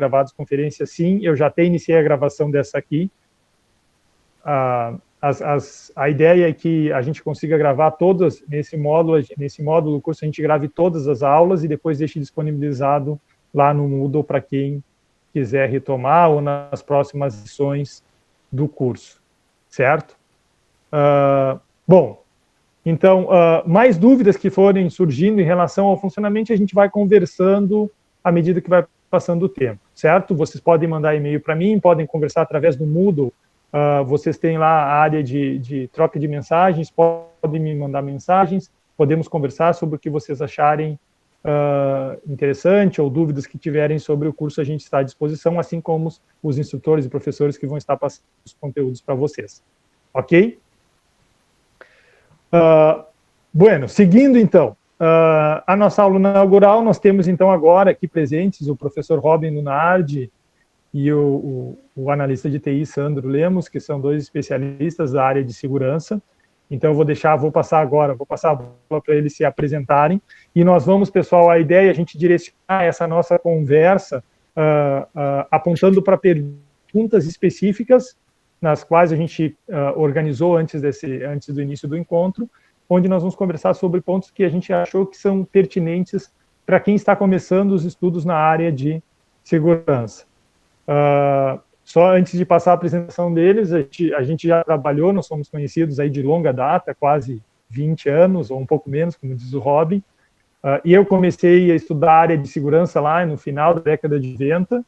gravadas conferências, sim, eu já até iniciei a gravação dessa aqui. A ideia é que a gente consiga gravar todas, nesse módulo do curso, a gente grave todas as aulas e depois deixe disponibilizado lá no Moodle para quem quiser retomar ou nas próximas sessões do curso, certo? Bom, então, mais dúvidas que forem surgindo em relação ao funcionamento, a gente vai conversando à medida que vai passando o tempo, certo? Vocês podem mandar e-mail para mim, podem conversar através do Moodle, vocês têm lá a área de troca de mensagens, podem me mandar mensagens, podemos conversar sobre o que vocês acharem interessante ou dúvidas que tiverem sobre o curso, a gente está à disposição, assim como os instrutores e professores que vão estar passando os conteúdos para vocês. Ok? Bueno, seguindo então, a nossa aula inaugural, nós temos então agora aqui presentes o professor Robin Lunardi e o analista de TI Sandro Lemos, que são dois especialistas da área de segurança. Então, vou passar a bola para eles se apresentarem. E nós vamos, pessoal, a ideia é a gente direcionar essa nossa conversa apontando para perguntas específicas, nas quais a gente organizou antes do início do encontro, onde nós vamos conversar sobre pontos que a gente achou que são pertinentes para quem está começando os estudos na área de segurança. Só antes de passar a apresentação deles, a gente já trabalhou, nós somos conhecidos aí de longa data, quase 20 anos, ou um pouco menos, como diz o Robin, e eu comecei a estudar a área de segurança lá no final da década de 90,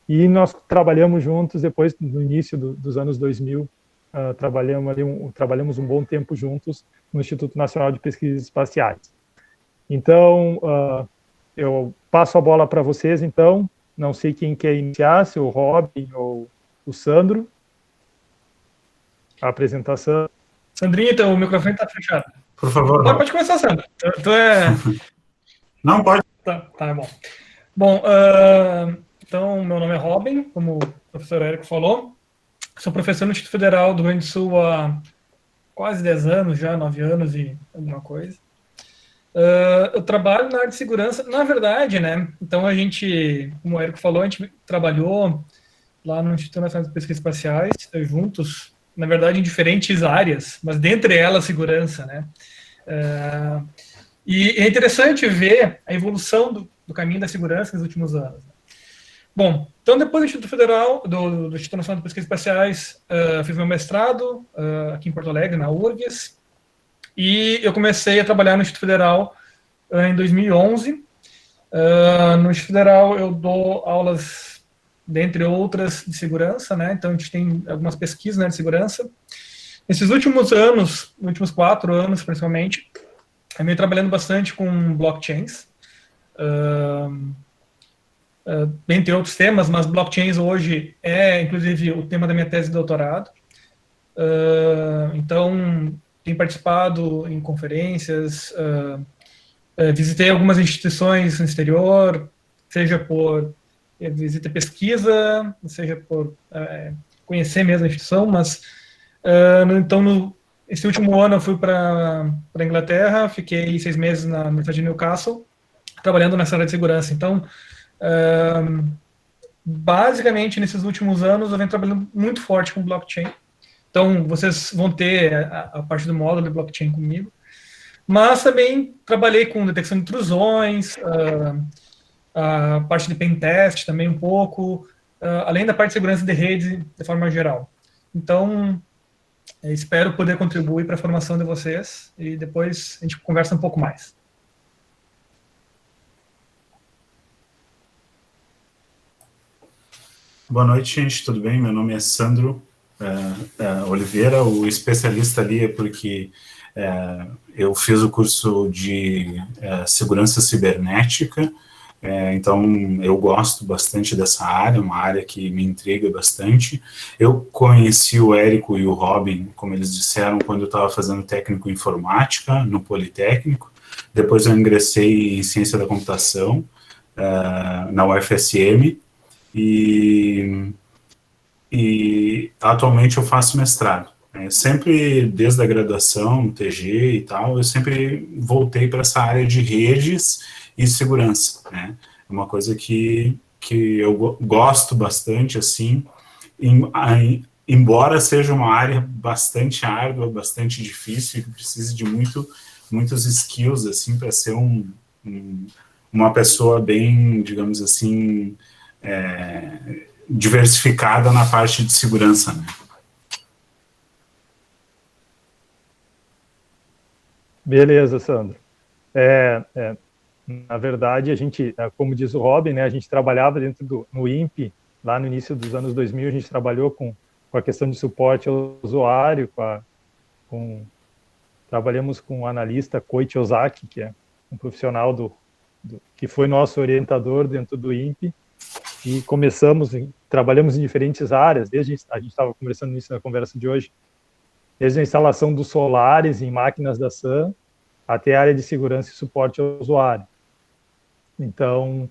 e nós trabalhamos juntos depois, no início dos anos 2000, trabalhamos um bom tempo juntos no Instituto Nacional de Pesquisas Espaciais. Então, eu passo a bola para vocês, então. Não sei quem quer iniciar, se o Robin ou o Sandro. A apresentação. Sandrinho, então, o microfone está fechado. Por favor. Pode começar, Sandro. Não, pode. Tá bom. Bom, então, meu nome é Robin, como o professor Érico falou. Sou professor no Instituto Federal do Rio Grande do Sul há quase 10 anos já, 9 anos e alguma coisa. Eu trabalho na área de segurança, na verdade, né? Então, a gente, como o Érico falou, a gente trabalhou lá no Instituto Nacional de Pesquisas Espaciais, juntos, na verdade, em diferentes áreas, mas dentre elas, segurança, né? E é interessante ver a evolução do caminho da segurança nos últimos anos. Bom, então, depois do Instituto Federal, do Instituto Nacional de Pesquisas Espaciais, fiz meu mestrado aqui em Porto Alegre, na URGS, e eu comecei a trabalhar no Instituto Federal em 2011. No Instituto Federal eu dou aulas, dentre outras, de segurança, né? Então a gente tem algumas pesquisas, né, de segurança. Nesses últimos anos, nos últimos 4 anos principalmente, eu venho trabalhando bastante com blockchains, entre outros temas, mas blockchains hoje é, inclusive, o tema da minha tese de doutorado. Então, tenho participado em conferências, visitei algumas instituições no exterior, seja por visita e pesquisa, seja por conhecer mesmo a instituição, mas, então, esse último ano eu fui para a Inglaterra, fiquei 6 meses na Universidade de Newcastle, trabalhando nessa área de segurança. Então, basicamente, nesses últimos anos, eu venho trabalhando muito forte com blockchain. Então, vocês vão ter a parte do módulo de blockchain comigo. Mas também trabalhei com detecção de intrusões, a parte de pentest também um pouco, além da parte de segurança de rede de forma geral. Então, espero poder contribuir para a formação de vocês e depois a gente conversa um pouco mais. Boa noite, gente, tudo bem? Meu nome é Sandro Oliveira, o especialista ali é porque eu fiz o curso de segurança cibernética, então eu gosto bastante dessa área, uma área que me intriga bastante. Eu conheci o Érico e o Robin, como eles disseram, quando eu estava fazendo técnico em informática no Politécnico. Depois eu ingressei em ciência da computação na UFSM, e atualmente eu faço mestrado. Sempre desde a graduação, TG e tal, eu sempre voltei para essa área de redes e segurança, né? É uma coisa que que eu gosto bastante, assim, embora seja uma área bastante árdua, bastante difícil, e que precise de muitos skills, assim, para ser uma pessoa bem, digamos assim, diversificada na parte de segurança, né? Beleza, Sandro. Na verdade, a gente, como diz o Robin, né, a gente trabalhava no INPE, lá no início dos anos 2000, a gente trabalhou com a questão de suporte ao usuário, trabalhamos com o analista Koichi Ozaki, que é um profissional que foi nosso orientador dentro do INPE, e trabalhamos em diferentes áreas, desde a gente estava conversando nisso na conversa de hoje, desde a instalação dos solares em máquinas da SAM, até a área de segurança e suporte ao usuário. Então,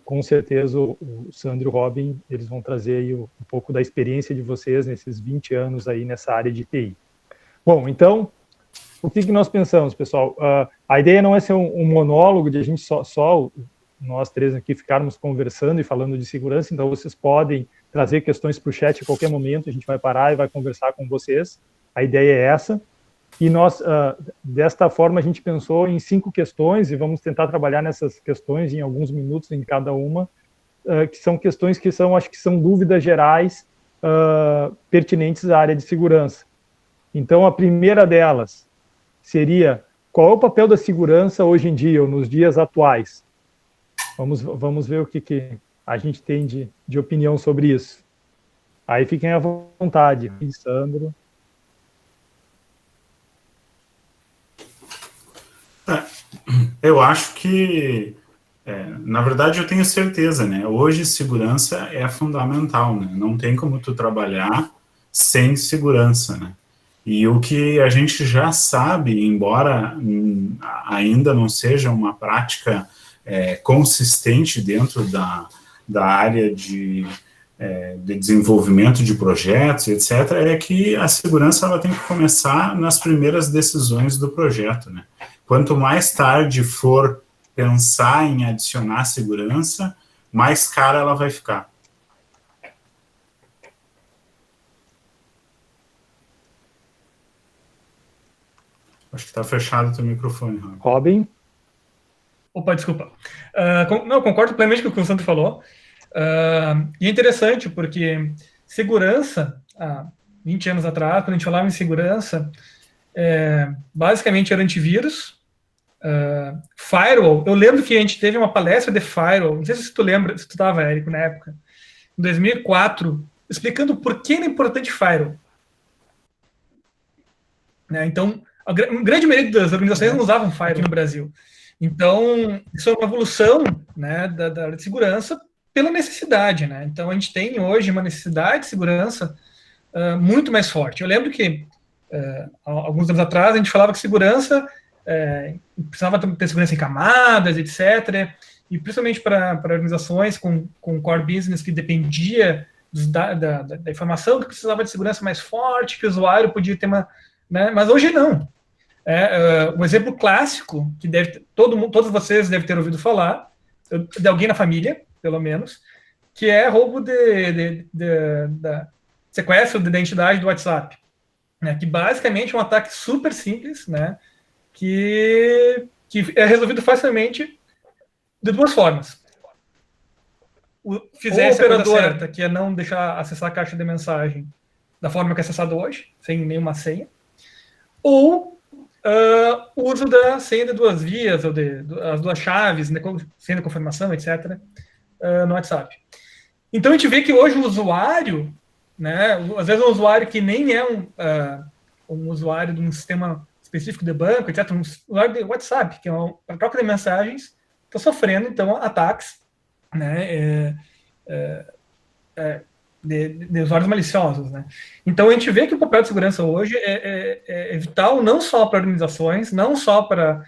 com certeza, o Sandro e o Robin, eles vão trazer aí um pouco da experiência de vocês nesses 20 anos aí nessa área de TI. Bom, então, o que nós pensamos, pessoal? A ideia não é ser um monólogo de a gente só nós três aqui ficarmos conversando e falando de segurança, então vocês podem trazer questões para o chat a qualquer momento, a gente vai parar e vai conversar com vocês. A ideia é essa. E nós, desta forma, a gente pensou em 5 questões e vamos tentar trabalhar nessas questões em alguns minutos em cada uma, que são questões que acho que são dúvidas gerais pertinentes à área de segurança. Então, a primeira delas seria: qual é o papel da segurança hoje em dia, ou nos dias atuais? Vamos ver o que a gente tem de opinião sobre isso. Aí fiquem à vontade, Sandro. Eu acho que, na verdade, eu tenho certeza, né? Hoje, segurança é fundamental, né? Não tem como tu trabalhar sem segurança, né? E o que a gente já sabe, embora ainda não seja uma prática consistente dentro da área de desenvolvimento de projetos, etc., é que a segurança ela tem que começar nas primeiras decisões do projeto, né? Quanto mais tarde for pensar em adicionar segurança, mais cara ela vai ficar. Acho que está fechado o teu microfone, Robin? Opa, desculpa. Não, concordo plenamente com o que o Sandro falou. E é interessante porque segurança, há 20 anos atrás, quando a gente falava em segurança, basicamente era antivírus, firewall. Eu lembro que a gente teve uma palestra de firewall, não sei se tu lembra, se tu estava, Érico, na época, em 2004, explicando por que era importante firewall. Né? Então, a grande maioria das organizações não usavam firewall aqui no Brasil. Então, isso é uma evolução, né, da área de segurança pela necessidade, né? Então, a gente tem hoje uma necessidade de segurança muito mais forte. Eu lembro que, alguns anos atrás, a gente falava que segurança precisava ter segurança em camadas, etc. E principalmente para organizações com core business que dependia da informação, que precisava de segurança mais forte, que o usuário podia ter uma... Né? Mas hoje não. Um exemplo clássico, que todos vocês devem ter ouvido falar, de alguém na família, pelo menos, que é roubo sequestro de identidade do WhatsApp, né, que basicamente é um ataque super simples, né, que é resolvido facilmente de 2 formas. Fizer a operadora, que é não deixar acessar a caixa de mensagem da forma que é acessado hoje, sem nenhuma senha, ou o uso da senha de 2 vias, ou as 2 chaves, né, senha de confirmação, etc., no WhatsApp. Então, a gente vê que hoje o usuário, né, às vezes um usuário que nem é um usuário de um sistema específico de banco, etc., um usuário de WhatsApp, que é uma troca de mensagens, está sofrendo, então, ataques, né, de usuários maliciosos, né? Então, a gente vê que o papel de segurança hoje é vital não só para organizações, não só para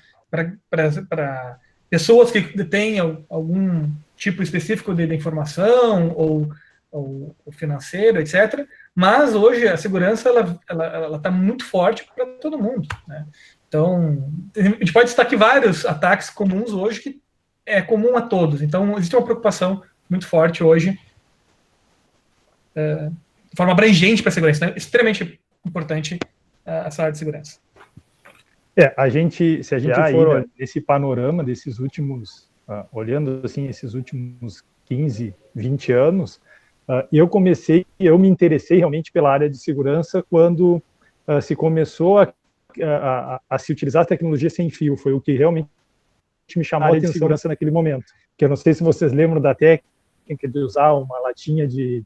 pessoas que detêm algum tipo específico de informação ou financeiro, etc. Mas hoje a segurança ela está muito forte para todo mundo, né? Então, a gente pode destacar vários ataques comuns hoje que é comum a todos. Então, existe uma preocupação muito forte hoje, de forma abrangente para a segurança. Então, é extremamente importante essa área de segurança. Se a gente for nesse panorama desses últimos, olhando assim, esses últimos 15, 20 anos, eu me interessei realmente pela área de segurança quando se começou a se utilizar a tecnologia sem fio. Foi o que realmente me chamou a atenção de segurança naquele momento. Que eu não sei se vocês lembram da técnica de usar uma latinha de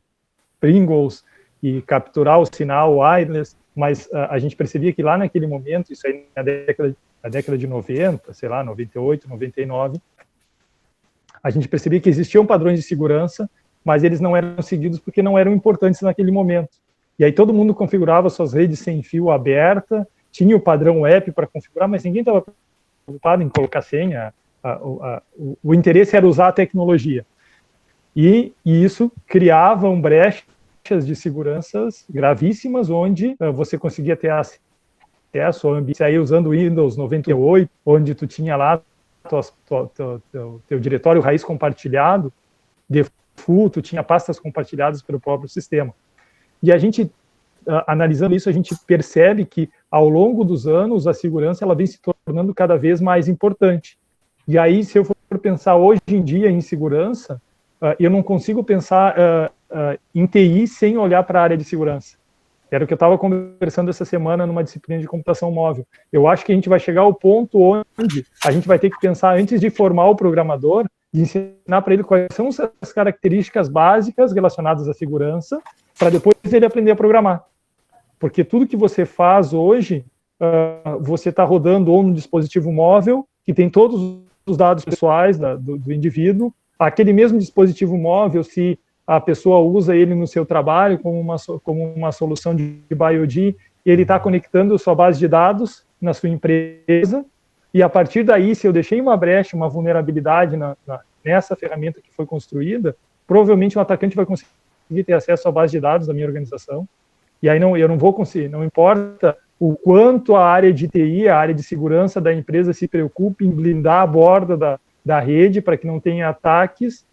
Pringles e capturar o sinal wireless, mas a gente percebia que lá naquele momento, isso aí na década de 90, sei lá, 98, 99, a gente percebia que existiam padrões de segurança, mas eles não eram seguidos porque não eram importantes naquele momento. E aí todo mundo configurava suas redes sem fio aberta, tinha o padrão web para configurar, mas ninguém estava preocupado em colocar senha. O interesse era usar a tecnologia. E isso criava brechas de seguranças gravíssimas, onde você conseguia ter acesso ao ambiente, aí usando o Windows 98, onde tu tinha lá teu diretório raiz compartilhado, default, tu tinha pastas compartilhadas pelo próprio sistema. E a gente, analisando isso, a gente percebe que, ao longo dos anos, a segurança ela vem se tornando cada vez mais importante. E aí, se eu for pensar hoje em dia em segurança, eu não consigo pensar em TI sem olhar para a área de segurança. Era o que eu estava conversando essa semana numa disciplina de computação móvel. Eu acho que a gente vai chegar ao ponto onde a gente vai ter que pensar, antes de formar o programador, de ensinar para ele quais são as características básicas relacionadas à segurança, para depois ele aprender a programar. Porque tudo que você faz hoje, você está rodando ou no dispositivo móvel, que tem todos os dados pessoais do indivíduo. Aquele mesmo dispositivo móvel, se a pessoa usa ele no seu trabalho como uma solução de BioD, ele está conectando sua base de dados na sua empresa, e a partir daí, se eu deixei uma brecha, uma vulnerabilidade nessa ferramenta que foi construída, provavelmente o atacante vai conseguir ter acesso à base de dados da minha organização, e aí eu não vou conseguir, não importa o quanto a área de TI, a área de segurança da empresa se preocupe em blindar a borda da rede para que não tenha ataques,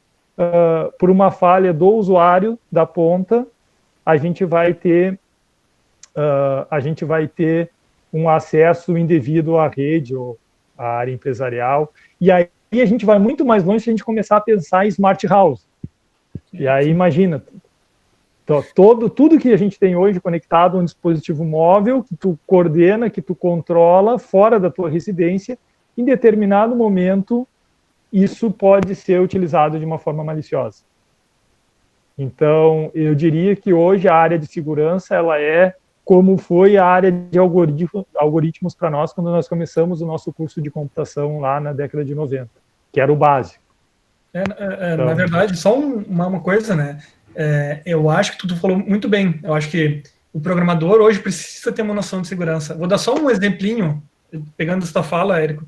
por uma falha do usuário da ponta, a gente vai ter um acesso indevido à rede ou à área empresarial. E aí a gente vai muito mais longe se a gente começar a pensar em smart house. E aí imagina, tudo que a gente tem hoje conectado a um dispositivo móvel, que tu coordena, que tu controla fora da tua residência, em determinado momento isso pode ser utilizado de uma forma maliciosa. Então, eu diria que hoje a área de segurança, ela é como foi a área de algoritmos para nós quando nós começamos o nosso curso de computação lá na década de 90, que era o básico. Então, na verdade, só uma coisa, né? Eu acho que tu falou muito bem. Eu acho que o programador hoje precisa ter uma noção de segurança. Vou dar só um exemplinho, pegando essa fala, Érico.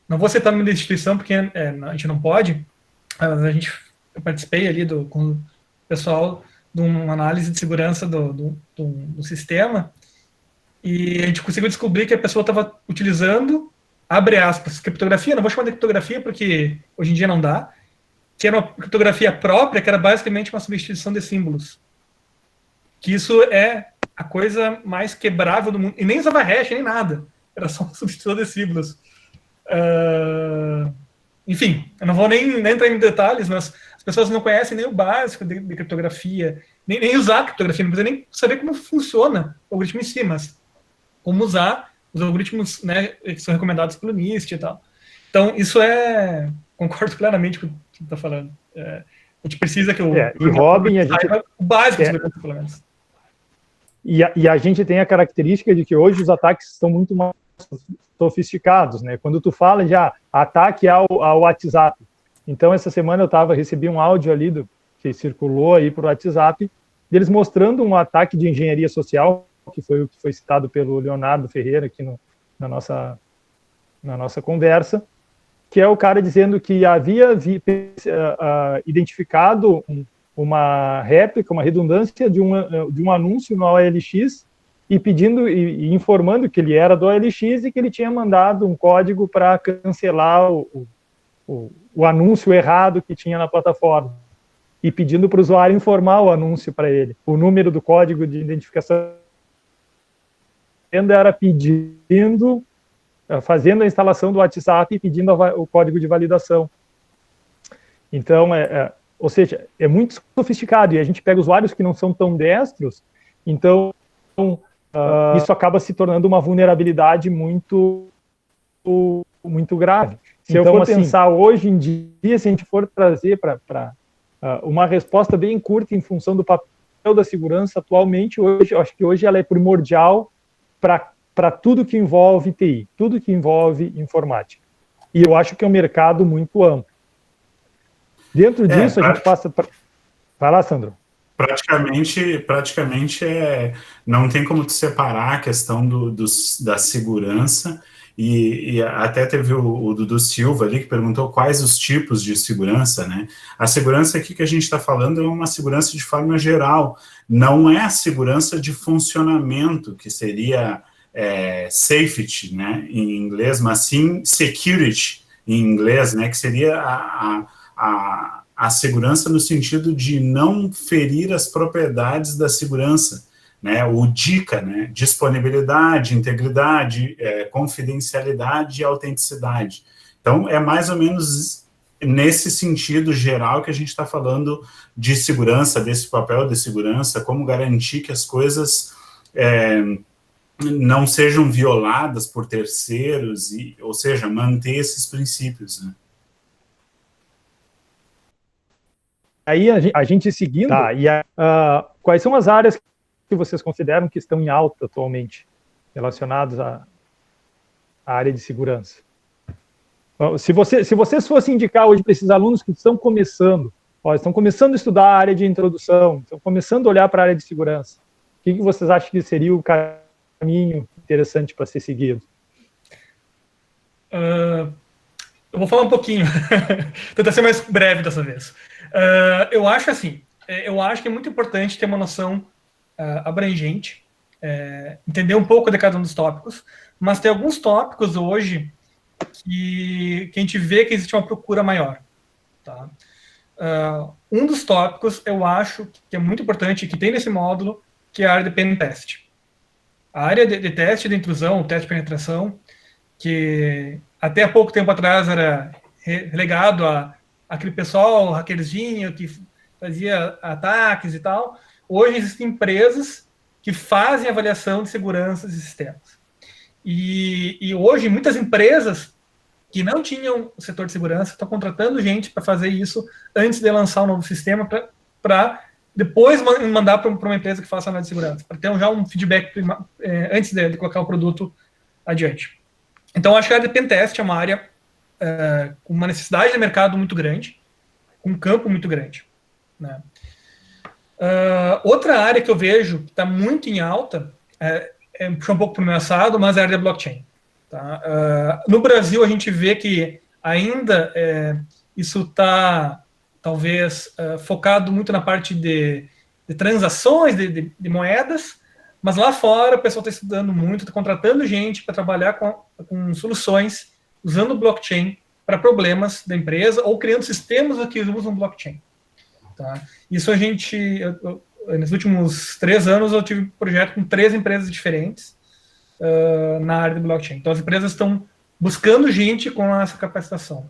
Não vou citar nome da instituição, porque a gente não pode, mas eu participei ali com o pessoal de uma análise de segurança do sistema, e a gente conseguiu descobrir que a pessoa estava utilizando, abre aspas, criptografia, não vou chamar de criptografia porque hoje em dia não dá, que era uma criptografia própria, que era basicamente uma substituição de símbolos. Que isso é a coisa mais quebrável do mundo, e nem usava hash, nem nada, era só uma substituição de símbolos. Enfim, eu não vou nem entrar em detalhes, mas as pessoas não conhecem nem o básico de criptografia, nem usar criptografia, não precisa nem saber como funciona o algoritmo em si, mas como usar os algoritmos, né, que são recomendados pelo NIST e tal. Então, concordo plenamente com o que você está falando. A gente precisa que e Robin, a gente saiba o básico, pelo menos. E a gente tem a característica de que hoje os ataques são muito mais sofisticados, né? Quando tu fala de ataque ao WhatsApp. Então, essa semana eu recebi um áudio ali que circulou aí por WhatsApp, deles mostrando um ataque de engenharia social, que foi o que foi citado pelo Leonardo Ferreira aqui na nossa conversa, que é o cara dizendo que havia identificado uma réplica, uma redundância de um anúncio no OLX, e informando que ele era do OLX e que ele tinha mandado um código para cancelar o anúncio errado que tinha na plataforma e pedindo para o usuário informar o anúncio para ele. O número do código de identificação era pedindo, fazendo a instalação do WhatsApp e pedindo o código de validação. Então, ou seja, é muito sofisticado, e a gente pega usuários que não são tão destros, então isso acaba se tornando uma vulnerabilidade muito grave. Se eu for pensar hoje em dia, se a gente for trazer para uma resposta bem curta em função do papel da segurança atualmente, eu acho que hoje ela é primordial para tudo que envolve TI, tudo que envolve informática. E eu acho que é um mercado muito amplo. Dentro disso, a gente passa para... Vai lá, Sandro. Praticamente não tem como tu separar a questão da segurança, e até teve o Dudu Silva ali que perguntou quais os tipos de segurança, né? A segurança aqui que a gente está falando é uma segurança de forma geral, não é a segurança de funcionamento, que seria safety, né, em inglês, mas sim security em inglês, né, que seria a segurança no sentido de não ferir as propriedades da segurança, né, o DICA, né, disponibilidade, integridade, confidencialidade e autenticidade. Então, é mais ou menos nesse sentido geral que a gente está falando de segurança, desse papel de segurança, como garantir que as coisas não sejam violadas por terceiros, ou seja, manter esses princípios, né? Aí a gente seguindo, quais são as áreas que vocês consideram que estão em alta atualmente, relacionadas à área de segurança? Se vocês fossem indicar hoje para esses alunos que estão começando a estudar a área de introdução, estão começando a olhar para a área de segurança, o que vocês acham que seria o caminho interessante para ser seguido? Eu vou falar um pouquinho, tentar ser mais breve dessa vez. Eu acho assim, eu acho que é muito importante ter uma noção abrangente, entender um pouco de cada um dos tópicos, mas tem alguns tópicos hoje que a gente vê que existe uma procura maior. Tá? Um dos tópicos, eu acho que é muito importante, que tem nesse módulo, que é a área de pen test. A área de teste de intrusão, teste de penetração, que até há pouco tempo atrás era relegado a aquele pessoal hackerzinho que fazia ataques e tal. Hoje existem empresas que fazem avaliação de segurança de sistemas. E hoje muitas empresas que não tinham o setor de segurança estão contratando gente para fazer isso antes de lançar um novo sistema, para depois mandar para uma empresa que faça análise de segurança, para ter já um feedback antes de colocar o produto adiante. Então, acho que a área de pentest é uma área com uma necessidade de mercado muito grande, com um campo muito grande. Né? Outra área que eu vejo que está muito em alta, puxar um pouco para o meu assado, mas é a área de blockchain. Tá? No Brasil, a gente vê que ainda isso está, talvez, focado muito na parte de transações, de moedas, mas lá fora o pessoal está estudando muito, está contratando gente para trabalhar com soluções usando blockchain para problemas da empresa ou criando sistemas que usam blockchain. Tá? Isso a gente, nos últimos 3 anos, eu tive um projeto com 3 empresas diferentes na área de blockchain. Então, as empresas estão buscando gente com essa capacitação.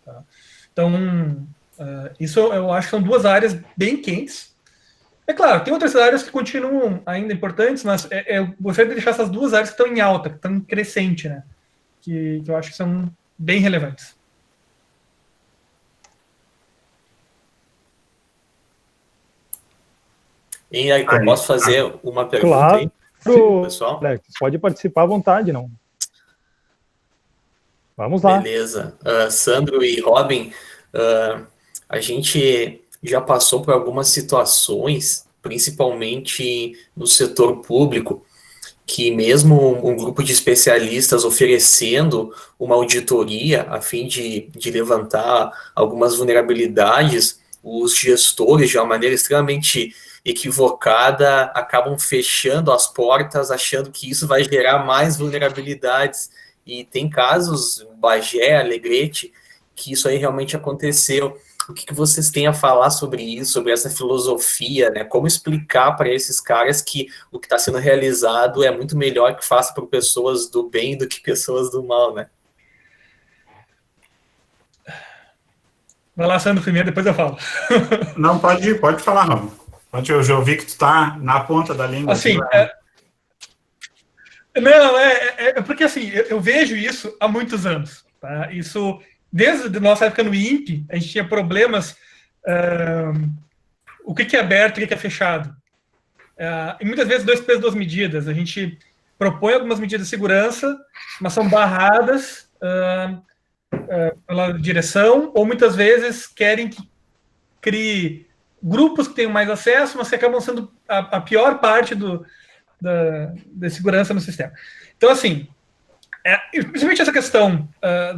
Tá? Então, isso eu acho que são 2 áreas bem quentes. É claro, tem outras áreas que continuam ainda importantes, mas eu gostaria de deixar essas 2 áreas que estão em alta, que estão em crescente, né? Que eu acho que são bem relevantes. E aí, eu posso fazer uma pergunta claro, aí, sim, pessoal? Alex, pode participar à vontade, não? Vamos lá. Beleza. Sandro e Robin, a gente já passou por algumas situações, principalmente no setor público, que mesmo um grupo de especialistas oferecendo uma auditoria a fim de levantar algumas vulnerabilidades, os gestores, de uma maneira extremamente equivocada, acabam fechando as portas, achando que isso vai gerar mais vulnerabilidades. E tem casos, Bagé, Alegrete, que isso aí realmente aconteceu. O que vocês têm a falar sobre isso, sobre essa filosofia, né? Como explicar para esses caras que o que está sendo realizado é muito melhor que faça por pessoas do bem do que pessoas do mal, né? Vai lá, Sandro, primeiro, depois eu falo. Não, pode falar, Ramon. Eu já ouvi que tu tá na ponta da língua. Assim, não, é porque assim, eu vejo isso há muitos anos. Tá? Isso, desde a nossa época no INPE, a gente tinha problemas. O que é aberto e o que é fechado. E muitas vezes, 2 pesos, 2 medidas. A gente propõe algumas medidas de segurança, mas são barradas pela direção, ou muitas vezes querem que crie grupos que tenham mais acesso, mas que acabam sendo a pior parte da segurança no sistema. Então, assim, principalmente essa questão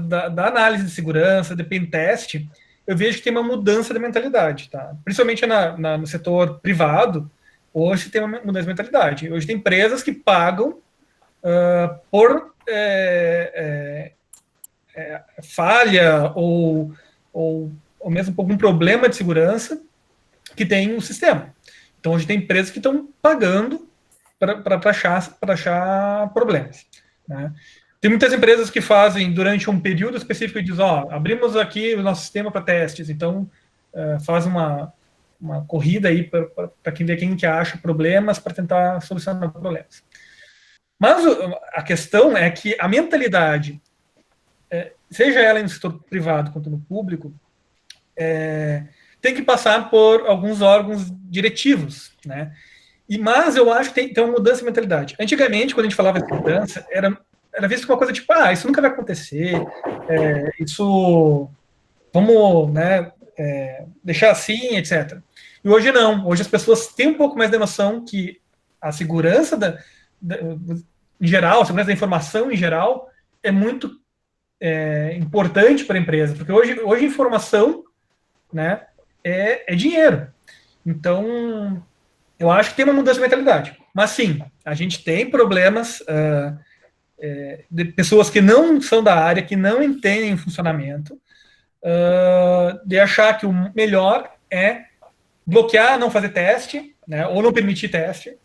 da análise de segurança, de pentest, eu vejo que tem uma mudança de mentalidade, tá? Principalmente no setor privado, hoje tem uma mudança de mentalidade. Hoje tem empresas que pagam por falha ou mesmo por algum problema de segurança que tem um sistema. Então, hoje tem empresas que estão pagando para achar problemas, né? Tem muitas empresas que fazem durante um período específico e dizem, abrimos aqui o nosso sistema para testes, então faz uma corrida aí para quem vê quem que acha problemas para tentar solucionar problemas. Mas a questão é que a mentalidade, seja ela no setor privado quanto no público, tem que passar por alguns órgãos diretivos, né? Mas eu acho que tem uma mudança de mentalidade. Antigamente, quando a gente falava de segurança, era visto como uma coisa tipo, isso nunca vai acontecer, isso vamos, né, deixar assim, etc. E hoje não. Hoje as pessoas têm um pouco mais de noção que a segurança em geral, a segurança da informação em geral, é muito importante para a empresa, porque hoje informação, né, é dinheiro. Então, eu acho que tem uma mudança de mentalidade. Mas sim, a gente tem problemas de pessoas que não são da área, que não entendem o funcionamento, de achar que o melhor é bloquear, não fazer teste, né, ou não permitir teste,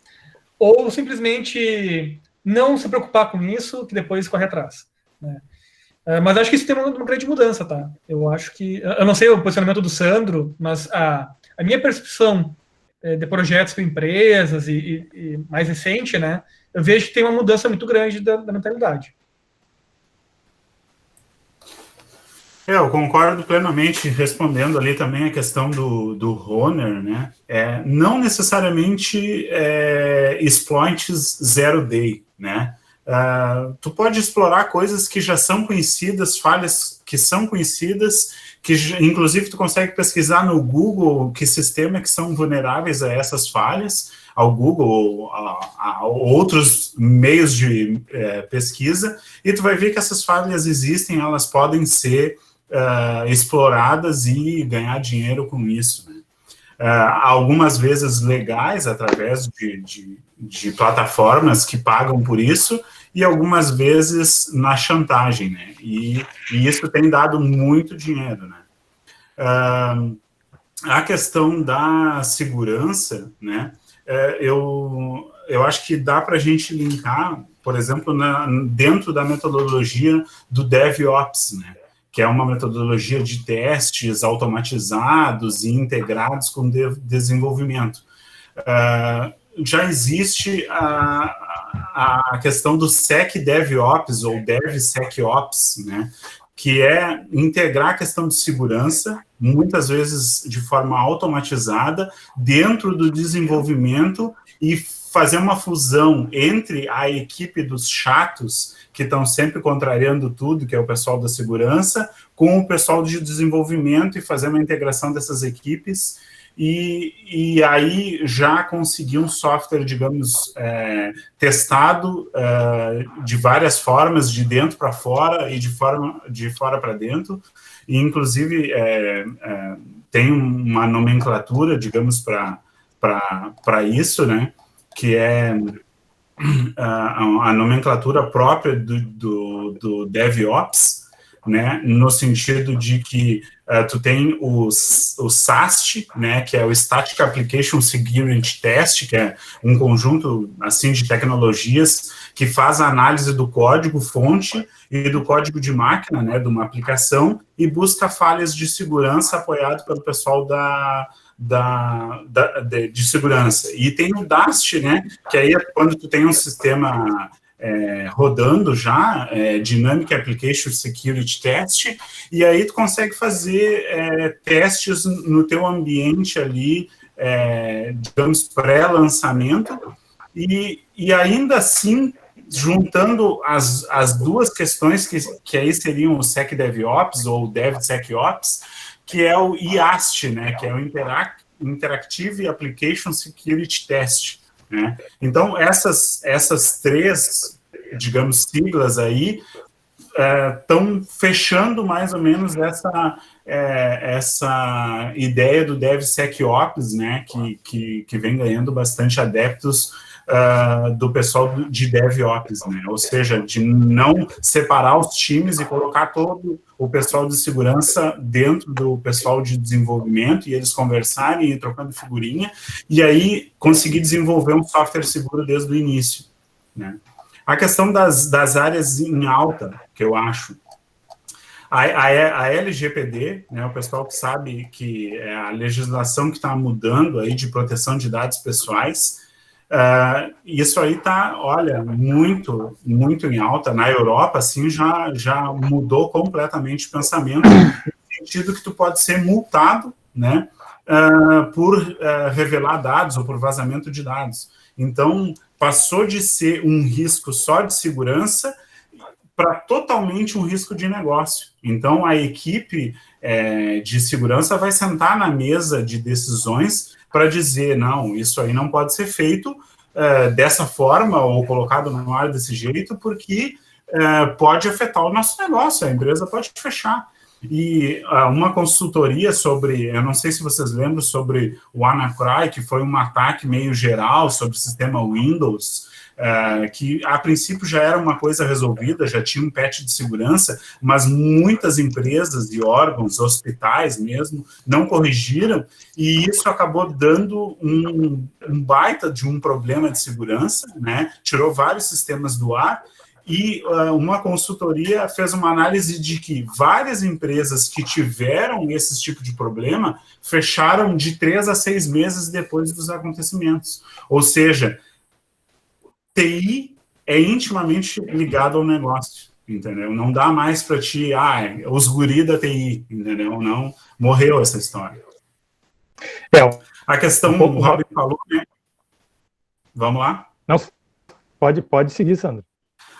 ou simplesmente não se preocupar com isso, que depois corre atrás, né. Mas acho que isso tem uma grande mudança, tá? Eu acho que... Eu não sei o posicionamento do Sandro, mas a minha percepção de projetos com empresas e mais recente, né? Eu vejo que tem uma mudança muito grande da mentalidade. Eu concordo plenamente, respondendo ali também a questão do Honer, né? Não necessariamente exploits zero day, né? Tu pode explorar coisas que já são conhecidas, falhas que são conhecidas, que inclusive tu consegue pesquisar no Google que sistemas que são vulneráveis a essas falhas, ao Google, a outros meios de pesquisa, e tu vai ver que essas falhas existem, elas podem ser exploradas e ganhar dinheiro com isso, né? Algumas vezes legais, através de plataformas que pagam por isso, e algumas vezes na chantagem, né? E isso tem dado muito dinheiro, né? A questão da segurança, né? Eu acho que dá para a gente linkar, por exemplo, dentro da metodologia do DevOps, né? Que é uma metodologia de testes automatizados e integrados com desenvolvimento. Já existe a questão do SecDevOps ou DevSecOps, né, que é integrar a questão de segurança, muitas vezes de forma automatizada, dentro do desenvolvimento e fazer uma fusão entre a equipe dos chatos, que estão sempre contrariando tudo, que é o pessoal da segurança, com o pessoal de desenvolvimento e fazer uma integração dessas equipes e aí já conseguir um software, digamos, testado de várias formas, de dentro para fora e de fora para dentro, e inclusive tem uma nomenclatura, digamos, para isso, né, que é a nomenclatura própria do DevOps, né, no sentido de que tu tem o SAST, né, que é o Static Application Security Test, que é um conjunto, assim, de tecnologias que faz a análise do código-fonte e do código de máquina, né, de uma aplicação, e busca falhas de segurança apoiado pelo pessoal de segurança. E tem o DAST, né, que aí é quando tu tem um sistema rodando já, Dynamic Application Security Test, e aí tu consegue fazer testes no teu ambiente ali, digamos, pré-lançamento, e ainda assim, juntando as duas questões que aí seriam o SecDevOps ou DevSecOps, que é o IAST, né, que é o Interactive Application Security Test, né? Então, essas três, digamos, siglas aí, estão fechando mais ou menos essa ideia do DevSecOps, né, que vem ganhando bastante adeptos do pessoal de DevOps, né, ou seja, de não separar os times e colocar todo o pessoal de segurança dentro do pessoal de desenvolvimento e eles conversarem e trocando figurinha, e aí conseguir desenvolver um software seguro desde o início, né. A questão das áreas em alta, que eu acho, a LGPD, né, o pessoal que sabe que é a legislação que está mudando aí de proteção de dados pessoais, isso aí está, olha, muito, muito em alta. Na Europa, assim, já mudou completamente o pensamento, no sentido que tu pode ser multado, né, por revelar dados ou por vazamento de dados. Então, passou de ser um risco só de segurança para totalmente um risco de negócio. Então, a equipe de segurança vai sentar na mesa de decisões para dizer, não, isso aí não pode ser feito dessa forma ou colocado no ar desse jeito, porque pode afetar o nosso negócio, a empresa pode fechar. E uma consultoria sobre, eu não sei se vocês lembram, sobre o WannaCry, que foi um ataque meio geral sobre o sistema Windows, que a princípio já era uma coisa resolvida, já tinha um patch de segurança, mas muitas empresas e órgãos, hospitais mesmo, não corrigiram, e isso acabou dando um baita de um problema de segurança, né? Tirou vários sistemas do ar. E uma consultoria fez uma análise de que várias empresas que tiveram esse tipo de problema fecharam de 3 a 6 meses depois dos acontecimentos. Ou seja, TI é intimamente ligado ao negócio, entendeu? Não dá mais para ti, os guri da TI, entendeu? Não, morreu essa história. A questão, o Robin falou, né? Vamos lá? Não, pode seguir, Sandro.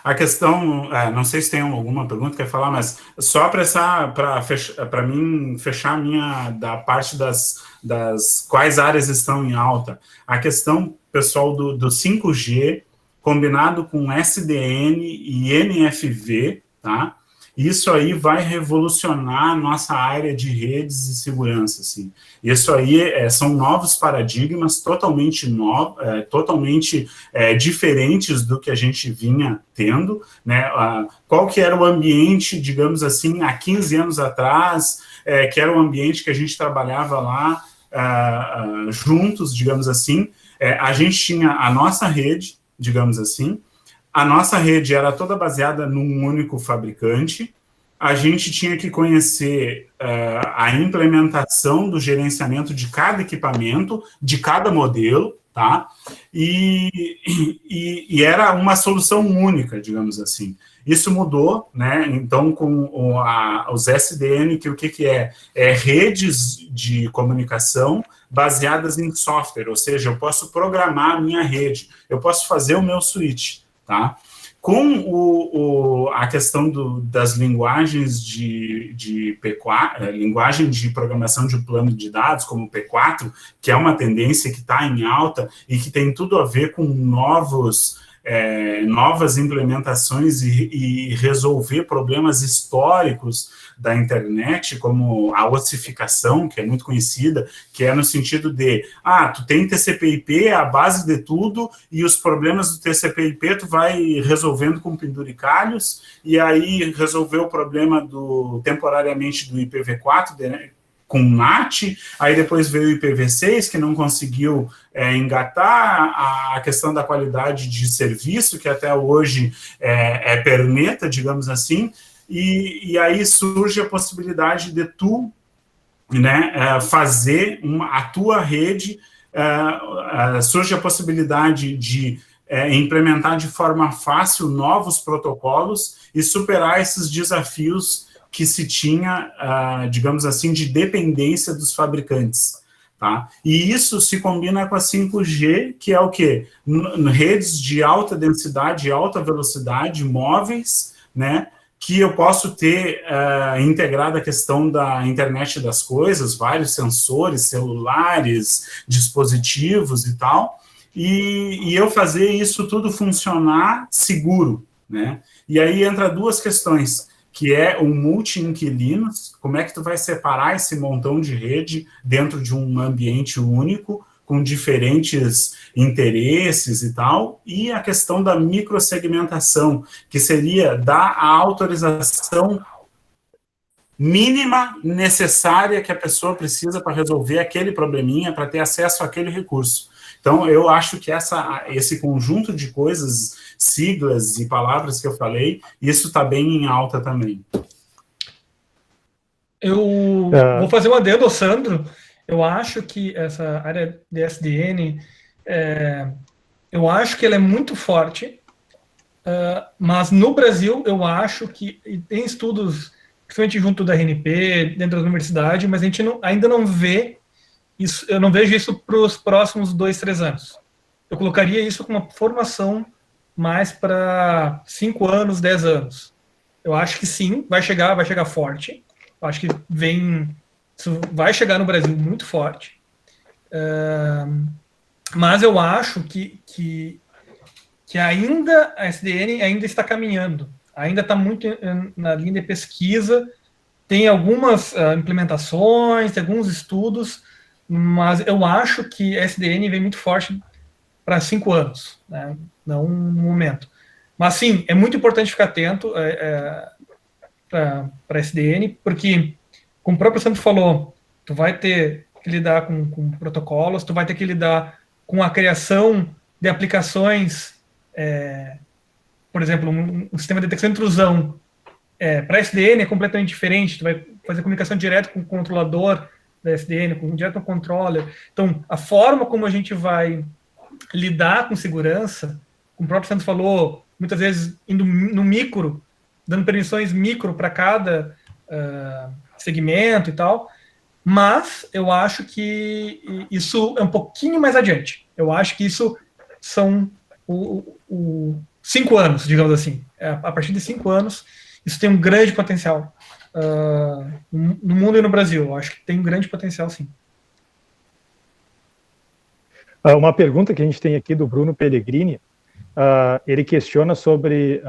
A questão, não sei se tem alguma pergunta que quer falar, mas só para mim fechar a minha da parte das quais áreas estão em alta. A questão, pessoal, do 5G combinado com SDN e NFV, tá? Isso aí vai revolucionar a nossa área de redes e segurança, assim. Isso aí são novos paradigmas totalmente diferentes do que a gente vinha tendo, né? Qual que era o ambiente, digamos assim, há 15 anos atrás, que era o ambiente que a gente trabalhava lá juntos, digamos assim. A gente tinha a nossa rede, digamos assim. A nossa rede era toda baseada num único fabricante. A gente tinha que conhecer a implementação do gerenciamento de cada equipamento, de cada modelo, tá? E era uma solução única, digamos assim. Isso mudou, né? Então, com os SDN, que o que é? Redes de comunicação baseadas em software, ou seja, eu posso programar a minha rede, eu posso fazer o meu switch, tá? Com a questão das linguagens de P4, linguagem de programação de plano de dados, como o P4, que é uma tendência que está em alta e que tem tudo a ver com novos novas implementações e resolver problemas históricos da internet, como a ossificação, que é muito conhecida, que é no sentido de, tu tem TCP/IP, é a base de tudo, e os problemas do TCP/IP tu vai resolvendo com penduricalhos, e aí resolveu o problema temporariamente do IPv4, com NAT, aí depois veio o IPv6, que não conseguiu engatar a questão da qualidade de serviço, que até hoje é perneta, digamos assim, e aí surge a possibilidade de tu, né, fazer a tua rede, surge a possibilidade de implementar de forma fácil novos protocolos e superar esses desafios que se tinha, digamos assim, de dependência dos fabricantes. Tá? E isso se combina com a 5G, que é o quê? Redes de alta densidade e alta velocidade, móveis, né? Que eu posso ter integrada a questão da internet das coisas, vários sensores, celulares, dispositivos e tal, e eu fazer isso tudo funcionar seguro, né? E aí entra duas questões, que é o multi-inquilinos, como é que tu vai separar esse montão de rede dentro de um ambiente único, com diferentes interesses e tal, e a questão da microsegmentação, que seria dar a autorização mínima necessária que a pessoa precisa para resolver aquele probleminha, para ter acesso àquele recurso. Então, eu acho que esse conjunto de coisas, siglas e palavras que eu falei, isso está bem em alta também. Eu vou fazer um adendo ao Sandro. Eu acho que essa área de SDN, eu acho que ela é muito forte, mas no Brasil eu acho que tem estudos, principalmente junto da RNP, dentro da universidade, mas a gente ainda não vê isso, eu não vejo isso para os próximos 2, 3 anos. Eu colocaria isso com uma formação mais para 5 anos, 10 anos. Eu acho que sim, vai chegar forte. Eu acho que isso vai chegar no Brasil muito forte. Mas eu acho que ainda a SDN ainda está caminhando. Ainda está muito na linha de pesquisa. Tem algumas implementações, tem alguns estudos, mas eu acho que a SDN vem muito forte para 5 anos, né? Não no momento. Mas sim, é muito importante ficar atento para a SDN, porque, como o próprio Santos falou, tu vai ter que lidar com protocolos, tu vai ter que lidar com a criação de aplicações, por exemplo, um sistema de detecção de intrusão. Para a SDN é completamente diferente, tu vai fazer comunicação direto com o controlador da SDN, direto com o controller. Então, a forma como a gente vai lidar com segurança, como o próprio Santos falou, muitas vezes indo no micro, dando permissões micro para cada segmento e tal, mas eu acho que isso é um pouquinho mais adiante. Eu acho que isso são 5 anos, digamos assim. A partir de 5 anos, isso tem um grande potencial no mundo e no Brasil. Eu acho que tem um grande potencial, sim. Uma pergunta que a gente tem aqui do Bruno Pellegrini, ele questiona sobre,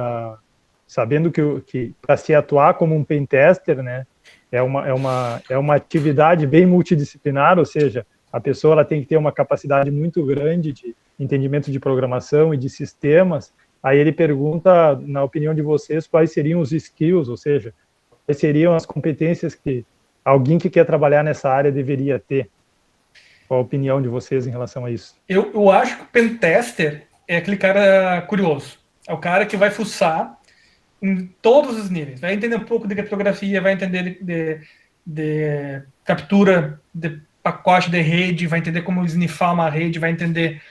sabendo que para se atuar como um pentester, né, é uma atividade bem multidisciplinar, ou seja, a pessoa ela tem que ter uma capacidade muito grande de entendimento de programação e de sistemas. Aí ele pergunta, na opinião de vocês, quais seriam os skills, ou seja, quais seriam as competências que alguém que quer trabalhar nessa área deveria ter. Qual a opinião de vocês em relação a isso? Eu acho que o pentester é aquele cara curioso. É o cara que vai fuçar em todos os níveis. Vai entender um pouco de criptografia, vai entender de captura de pacote de rede, vai entender como snifar uma rede, vai entender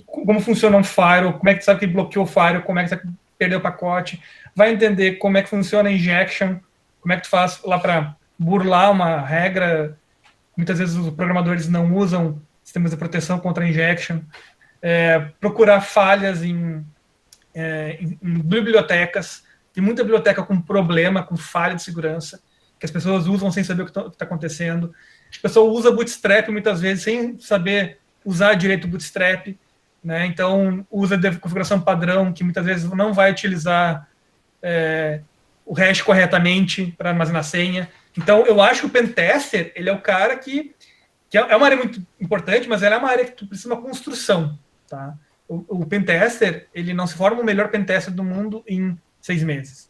como funciona um firewall, como é que tu sabe que bloqueou o firewall, como é que tu sabe que perdeu o pacote, vai entender como é que funciona a injection, como é que tu faz lá para burlar uma regra. Muitas vezes os programadores não usam sistemas de proteção contra injection. Procurar falhas em bibliotecas. Tem muita biblioteca com problema, com falha de segurança, que as pessoas usam sem saber o que está acontecendo. A pessoa usa Bootstrap muitas vezes sem saber usar direito o Bootstrap. né? Então, usa de configuração padrão, que muitas vezes não vai utilizar o hash corretamente para armazenar senha. Então, eu acho que o pentester, ele é o cara que é uma área muito importante, mas ela é uma área que tu precisa de uma construção, tá? O pentester, ele não se forma o melhor pentester do mundo em 6 meses.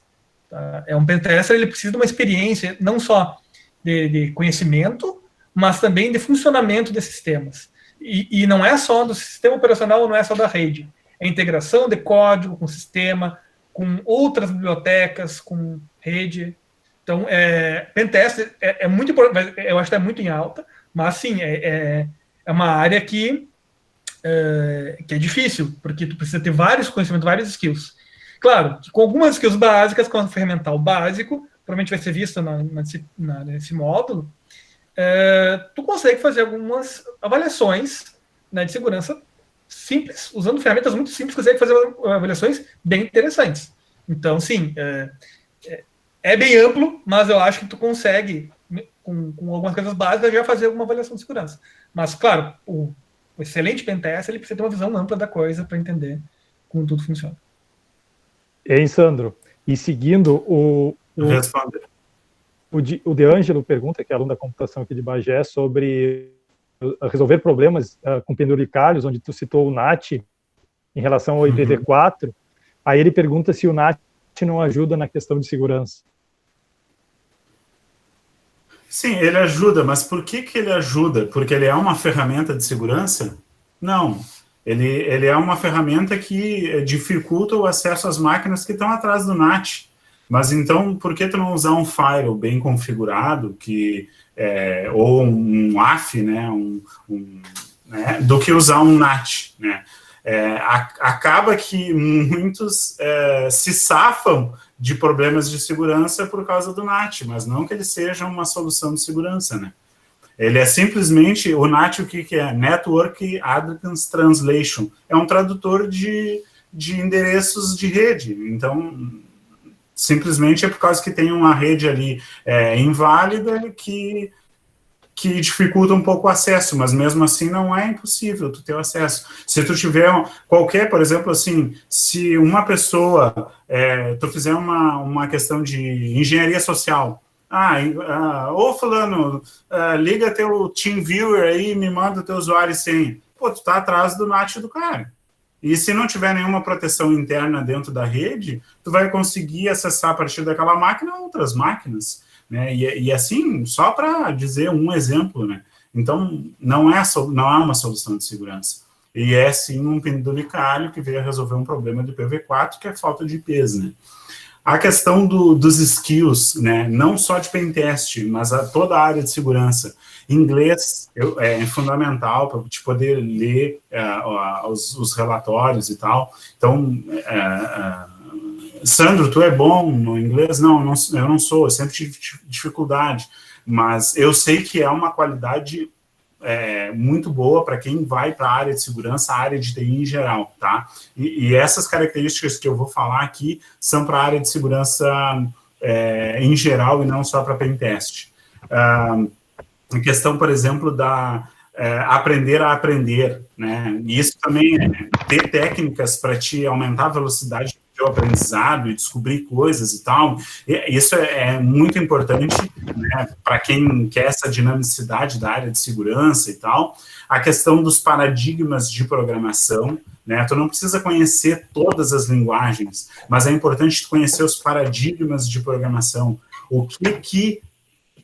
Tá? Um pentester, ele precisa de uma experiência, não só de conhecimento, mas também de funcionamento desses sistemas. E não é só do sistema operacional, não é só da rede. É integração de código com o sistema, com outras bibliotecas, com rede. Então, pentester é muito importante, eu acho que é muito em alta, mas, sim, é uma área que é difícil, porque tu precisa ter vários conhecimentos, vários skills. Claro, que com algumas skills básicas, com o ferramental básico, provavelmente vai ser visto nesse módulo, tu consegue fazer algumas avaliações, né, de segurança simples, usando ferramentas muito simples, consegue fazer avaliações bem interessantes. Então, sim, é bem amplo, mas eu acho que tu consegue, com algumas coisas básicas, já fazer alguma avaliação de segurança. Mas, claro, o excelente pentester, ele precisa ter uma visão ampla da coisa para entender como tudo funciona. Sandro, e seguindo o De Angelo pergunta, que é aluno da computação aqui de Bagé, sobre resolver problemas com penduricalhos, onde tu citou o NAT em relação ao IPv4. Aí ele pergunta se o NAT não ajuda na questão de segurança. Sim, ele ajuda, mas por que ele ajuda? Porque ele é uma ferramenta de segurança? Não. Ele é uma ferramenta que dificulta o acesso às máquinas que estão atrás do NAT. Mas então, por que tu não usar um firewall bem configurado, ou um AF, né, né, do que usar um NAT? Né? Acaba que muitos se safam de problemas de segurança por causa do NAT, mas não que ele seja uma solução de segurança, né? Ele é simplesmente, o NAT, o que é? Network Address Translation. É um tradutor de endereços de rede. Então, simplesmente é por causa que tem uma rede ali inválida que dificulta um pouco o acesso, mas mesmo assim não é impossível tu ter o acesso. Se tu tiver qualquer, por exemplo, assim, se uma pessoa, tu fizer uma questão de engenharia social, ô fulano, liga teu TeamViewer aí, me manda o teu usuário e senha. Pô, tu tá atrás do NAT do cara. E se não tiver nenhuma proteção interna dentro da rede, tu vai conseguir acessar a partir daquela máquina outras máquinas, né? E assim, só para dizer um exemplo, né? Então, não é uma solução de segurança. E é, sim, um penduricalho que veio resolver um problema de IPv4, que é falta de IPs, né? A questão dos skills, né? Não só de pentest, mas toda a área de segurança. Inglês é fundamental para te poder ler os relatórios e tal. Então, Sandro, tu é bom no inglês? Não, eu não sou, eu sempre tive dificuldade, mas eu sei que é uma qualidade muito boa para quem vai para a área de segurança, a área de TI em geral, tá? E essas características que eu vou falar aqui são para a área de segurança em geral e não só para pentest. Em questão, por exemplo, da aprender a aprender, né? E isso também ter técnicas para te aumentar a velocidade do teu aprendizado e descobrir coisas e tal. Isso é muito importante, né, para quem quer essa dinamicidade da área de segurança e tal. A questão dos paradigmas de programação, né? Tu não precisa conhecer todas as linguagens, mas é importante tu conhecer os paradigmas de programação. O que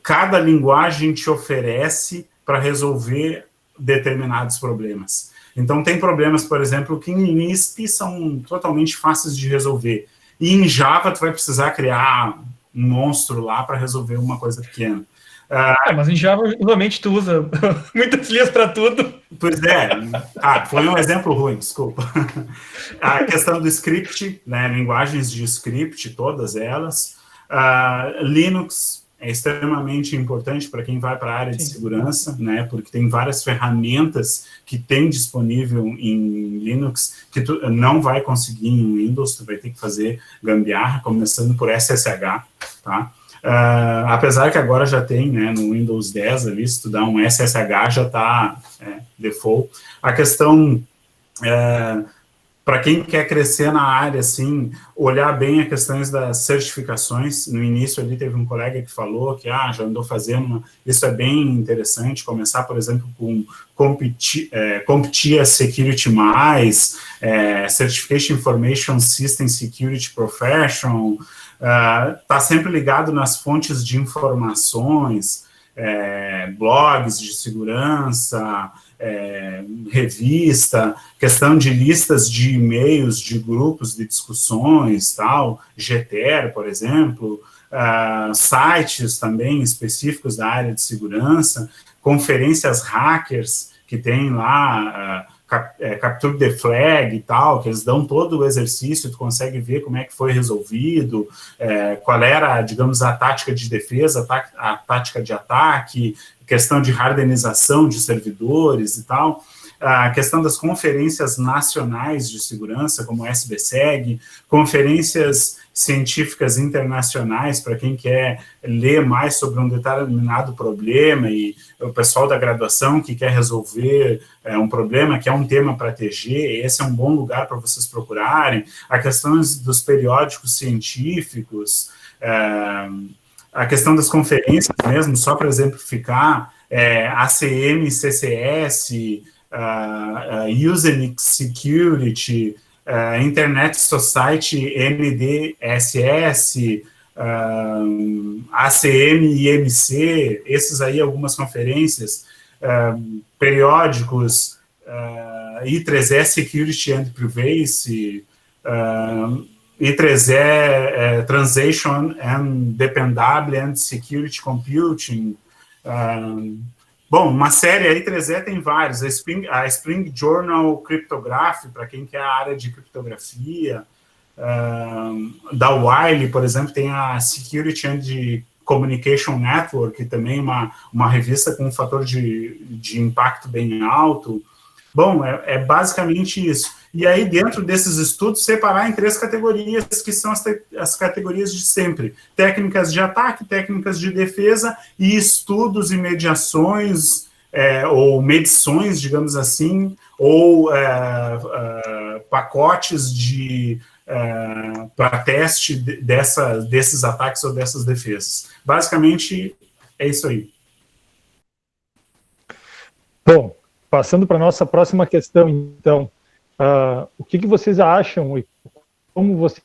cada linguagem te oferece para resolver determinados problemas. Então, tem problemas, por exemplo, que em Lisp são totalmente fáceis de resolver. E em Java, tu vai precisar criar um monstro lá para resolver uma coisa pequena. Mas em Java, normalmente, tu usa muitas linhas para tudo. Pois é. Foi um exemplo ruim, desculpa. A questão do script, né, linguagens de script, todas elas. Linux é extremamente importante para quem vai para a área de segurança, né, porque tem várias ferramentas que tem disponível em Linux que tu não vai conseguir em Windows, tu vai ter que fazer gambiarra, começando por SSH, tá? Apesar que agora já tem, né, no Windows 10 ali, se tu dá um SSH já está default. A questão para quem quer crescer na área, assim, olhar bem as questões das certificações. No início ali teve um colega que falou que já andou fazendo, isso é bem interessante, começar, por exemplo, com CompTIA Security+, Certification Information System Security Professional, tá sempre ligado nas fontes de informações, blogs de segurança, revista, questão de listas de e-mails, de grupos de discussões, tal, GTR, por exemplo, sites também específicos da área de segurança, conferências hackers que tem lá, Capture the Flag e tal, que eles dão todo o exercício, tu consegue ver como é que foi resolvido, qual era, digamos, a tática de defesa, a tática de ataque, questão de hardenização de servidores e tal, a questão das conferências nacionais de segurança, como o SBSEG, conferências científicas internacionais, para quem quer ler mais sobre um determinado problema, e o pessoal da graduação que quer resolver um problema, que é um tema para TG, esse é um bom lugar para vocês procurarem. A questão dos periódicos científicos, a questão das conferências mesmo, só para exemplificar, ACM, CCS, Usenix Security, Internet Society, NDSS, ACM e IMC, esses aí algumas conferências, periódicos, I3E Security and Privacy, I3E Transaction and Dependable and Security Computing. Bom, uma série aí, I3E tem vários, a Spring Journal Cryptography, para quem quer a área de criptografia, da Wiley, por exemplo, tem a Security and Communication Network, que também uma revista com um fator de impacto bem alto. Bom, é basicamente isso. E aí, dentro desses estudos, separar em 3 categorias, que são as categorias de sempre. Técnicas de ataque, técnicas de defesa e estudos e mediações, ou medições, digamos assim, ou pacotes para teste desses ataques ou dessas defesas. Basicamente, é isso aí. Bom, passando para a nossa próxima questão, então, o que vocês acham e como vocês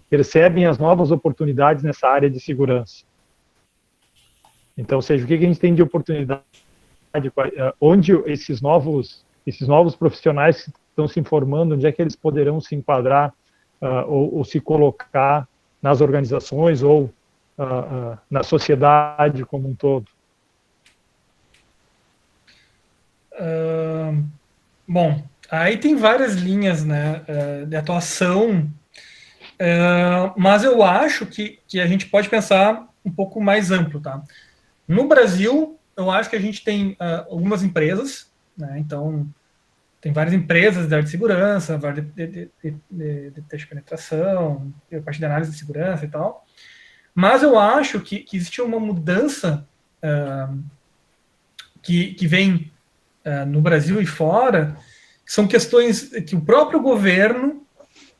percebem as novas oportunidades nessa área de segurança? Então, ou seja, o que a gente tem de oportunidade, onde esses novos profissionais que estão se formando, onde é que eles poderão se enquadrar ou se colocar nas organizações ou na sociedade como um todo? Bom, aí tem várias linhas, né, de atuação, mas eu acho que a gente pode pensar um pouco mais amplo, tá? No Brasil, eu acho que a gente tem algumas empresas, né, então tem várias empresas da área de segurança, de teste de penetração, a parte de análise de segurança e tal, mas eu acho que existe uma mudança que vem no Brasil e fora, que são questões que o próprio governo,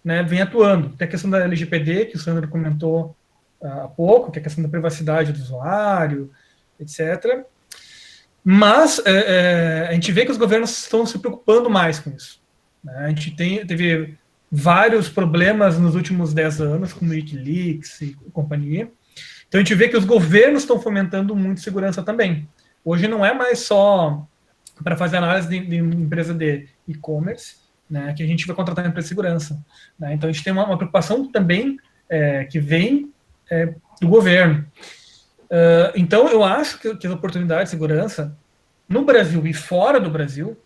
né, vem atuando. Tem a questão da LGPD, que o Sandro comentou há pouco, que é a questão da privacidade do usuário, etc. Mas a gente vê que os governos estão se preocupando mais com isso, né? A gente teve vários problemas nos últimos 10 anos, como Wikileaks e companhia. Então a gente vê que os governos estão fomentando muito segurança também. Hoje não é mais só para fazer análise de empresa de e-commerce, né, que a gente vai contratar uma empresa de segurança, né? Então a gente tem uma preocupação também que vem do governo. Então eu acho que as oportunidades de segurança no Brasil e fora do Brasil,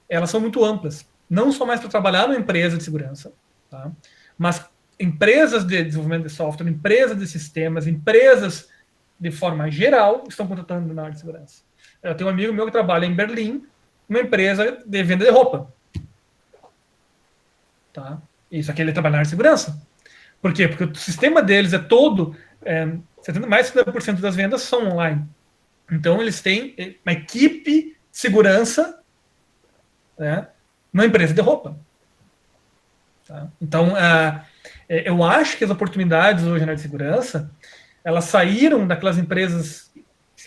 elas são muito amplas. Não só mais para trabalhar numa empresa de segurança, tá? Mas empresas de desenvolvimento de software, empresas de sistemas, empresas de forma geral estão contratando na área de segurança. Eu tenho um amigo meu que trabalha em Berlim, uma empresa de venda de roupa. Tá? Isso aqui ele trabalha na área de segurança. Por quê? Porque o sistema deles é todo, mais de 70% das vendas são online. Então eles têm uma equipe de segurança, né, numa empresa de roupa. Tá? Então, eu acho que as oportunidades hoje na área de segurança, elas saíram daquelas empresas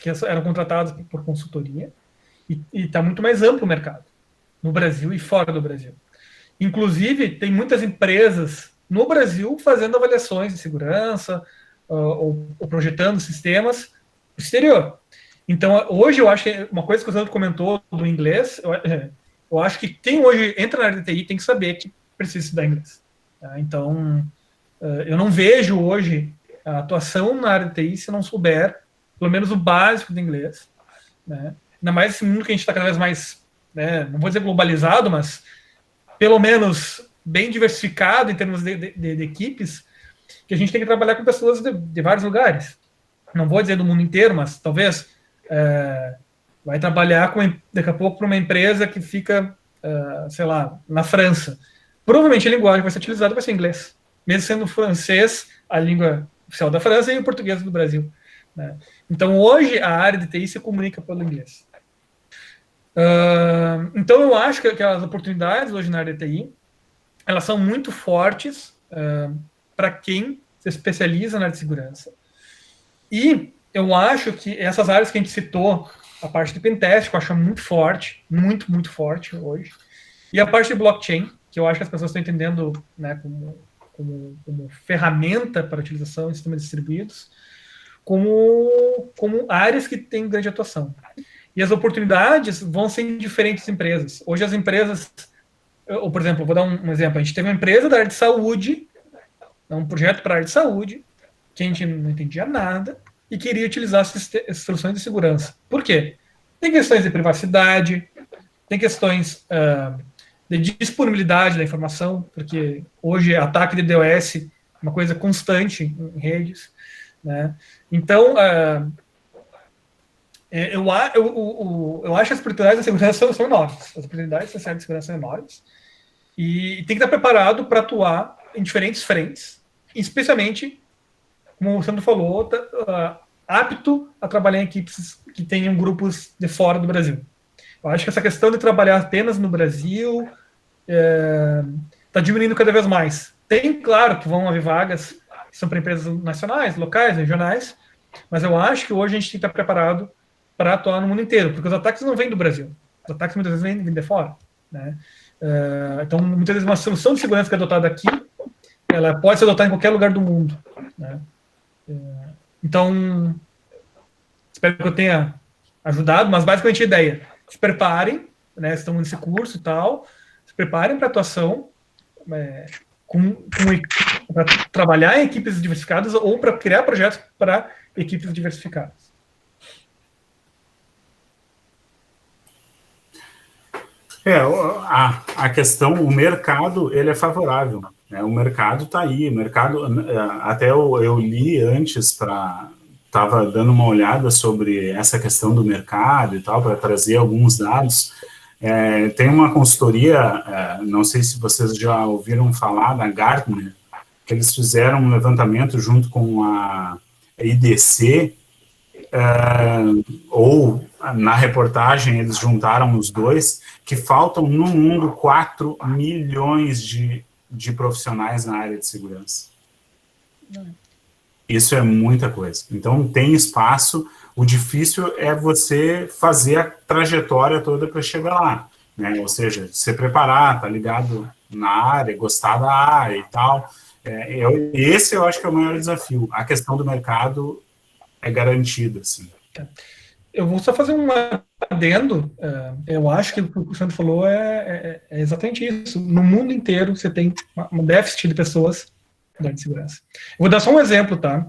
que eram contratadas por consultoria e está muito mais amplo o mercado, no Brasil e fora do Brasil. Inclusive, tem muitas empresas no Brasil fazendo avaliações de segurança ou projetando sistemas no exterior. Então, hoje eu acho que uma coisa que o Sandro comentou do inglês, eu acho que quem hoje entra na área de TI tem que saber que precisa estudar inglês. Tá? Então, eu não vejo hoje a atuação na área de TI se não souber pelo menos o básico de inglês. Né? Ainda mais esse mundo que a gente está cada vez mais, né, não vou dizer globalizado, mas pelo menos bem diversificado em termos de equipes, que a gente tem que trabalhar com pessoas de vários lugares. Não vou dizer do mundo inteiro, mas talvez vai trabalhar daqui a pouco para uma empresa que fica, sei lá, na França. Provavelmente a linguagem vai ser utilizada vai ser inglês, mesmo sendo o francês a língua oficial da França e o português do Brasil. Né? Então, hoje, a área de TI se comunica pelo inglês. Então, eu acho que as oportunidades hoje na área de TI, elas são muito fortes para quem se especializa na área de segurança. E eu acho que essas áreas que a gente citou, a parte de pentest, que eu acho muito forte, muito, muito forte hoje, e a parte de blockchain, que eu acho que as pessoas estão entendendo, né, como ferramenta para utilização em sistemas distribuídos, como áreas que têm grande atuação. E as oportunidades vão ser em diferentes empresas. Hoje as empresas, por exemplo, vou dar um exemplo, a gente teve uma empresa da área de saúde, um projeto para a área de saúde, que a gente não entendia nada, e queria utilizar essas soluções de segurança. Por quê? Tem questões de privacidade, tem questões de disponibilidade da informação, porque hoje ataque de DOS é uma coisa constante em redes, né? Então, eu acho que as oportunidades da segurança são enormes. As oportunidades da segurança são enormes. E tem que estar preparado para atuar em diferentes frentes, especialmente, como o Sandro falou, apto a trabalhar em equipes que tenham grupos de fora do Brasil. Eu acho que essa questão de trabalhar apenas no Brasil está diminuindo cada vez mais. Tem, claro, que vão haver vagas que são para empresas nacionais, locais, regionais, mas eu acho que hoje a gente tem que estar preparado para atuar no mundo inteiro, porque os ataques não vêm do Brasil. Os ataques muitas vezes vêm de fora. Né? Então, muitas vezes uma solução de segurança que é adotada aqui, ela pode ser adotada em qualquer lugar do mundo. Né? Então, espero que eu tenha ajudado, mas basicamente a ideia, se preparem, né, estão nesse curso e tal, se preparem para atuação, para trabalhar em equipes diversificadas ou para criar projetos para equipes diversificadas. A questão, o mercado, ele é favorável. Né? O mercado está aí. O mercado, até eu li antes estava dando uma olhada sobre essa questão do mercado e tal, para trazer alguns dados. Tem uma consultoria, não sei se vocês já ouviram falar da Gartner, que eles fizeram um levantamento junto com a IDC, ou na reportagem eles juntaram os dois, que faltam no mundo 4 milhões de profissionais na área de segurança. Isso é muita coisa. Então, tem espaço. O difícil é você fazer a trajetória toda para chegar lá. Né? Ou seja, se preparar, estar ligado na área, gostar da área e tal. Esse eu acho que é o maior desafio. A questão do mercado é garantida, assim. Eu vou só fazer um adendo. Eu acho que o que o Sandro falou é exatamente isso. No mundo inteiro, você tem um déficit de pessoas da área de segurança. Eu vou dar só um exemplo, tá?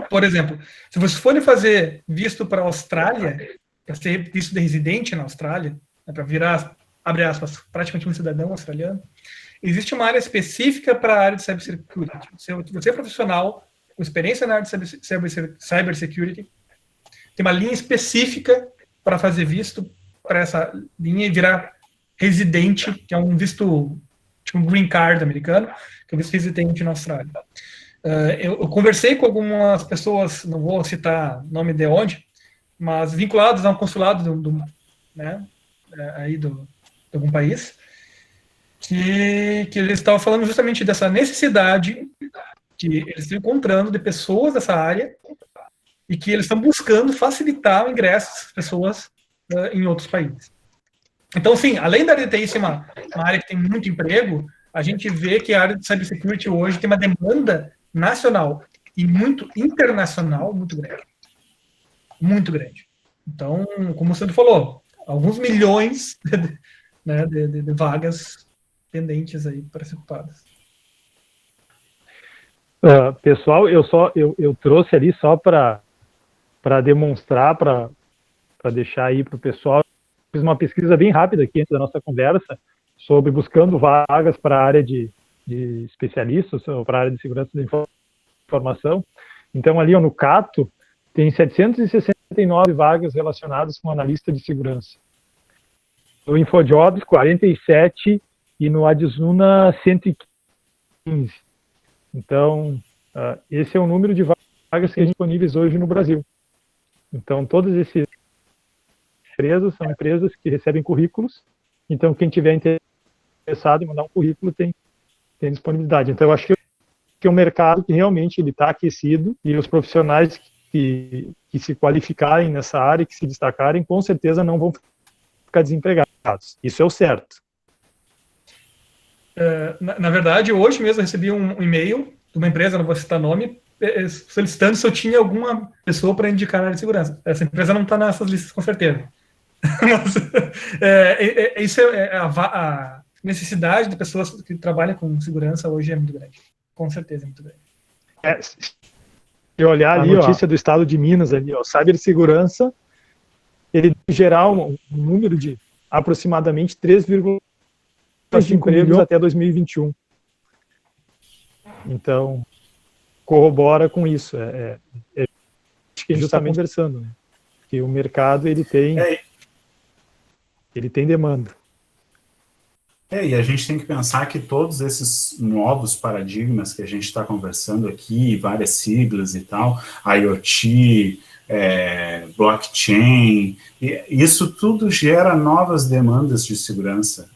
Por exemplo, se vocês forem fazer visto para a Austrália, para ser visto de residente na Austrália, para virar, abre aspas, praticamente um cidadão australiano, existe uma área específica para a área de cybersecurity. Se você é profissional com experiência na área de cybersecurity, tem uma linha específica para fazer visto para essa linha e virar residente, que é um visto, tipo um green card americano, que é um visto residente na Austrália. Eu conversei com algumas pessoas, não vou citar nome de onde, mas vinculadas a um consulado de algum país, que eles estavam falando justamente dessa necessidade que eles estão encontrando de pessoas dessa área e que eles estão buscando facilitar o ingresso dessas pessoas em outros países. Então, sim, além da área de TI ser uma área que tem muito emprego, a gente vê que a área de cybersecurity hoje tem uma demanda nacional e muito internacional muito grande. Muito grande. Então, como o Sandro falou, alguns milhões né, de vagas pendentes aí para ser ocupadas. Pessoal, eu trouxe ali só para demonstrar, para deixar aí para o pessoal. Fiz uma pesquisa bem rápida aqui antes da nossa conversa sobre buscando vagas para a área de especialistas, ou para a área de segurança da informação. Então, ali no Cato, tem 769 vagas relacionadas com analista de segurança. No InfoJobs, 47, e no Adzuna, 115. Então, esse é o número de vagas que disponíveis hoje no Brasil. Então, todas essas empresas são empresas que recebem currículos. Então, quem tiver interessado em mandar um currículo tem disponibilidade. Então, eu acho que é um mercado que realmente está aquecido e os profissionais que se qualificarem nessa área, que se destacarem, com certeza não vão ficar desempregados. Isso é o certo. Na verdade, hoje mesmo eu recebi um e-mail de uma empresa, não vou citar nome, solicitando se eu tinha alguma pessoa para indicar na área de segurança. Essa empresa não está nessas listas, com certeza. Mas, isso a necessidade de pessoas que trabalham com segurança hoje é muito grande. Com certeza é muito grande. Se olhar ali a notícia do estado de Minas, ali, cibersegurança, ele gerar um número de aproximadamente 3,5 empregos até 2021. Então, corrobora com isso. Acho que a gente está conversando, né? Que o mercado ele tem demanda. E a gente tem que pensar que todos esses novos paradigmas que a gente está conversando aqui, várias siglas e tal, IoT, blockchain, isso tudo gera novas demandas de segurança.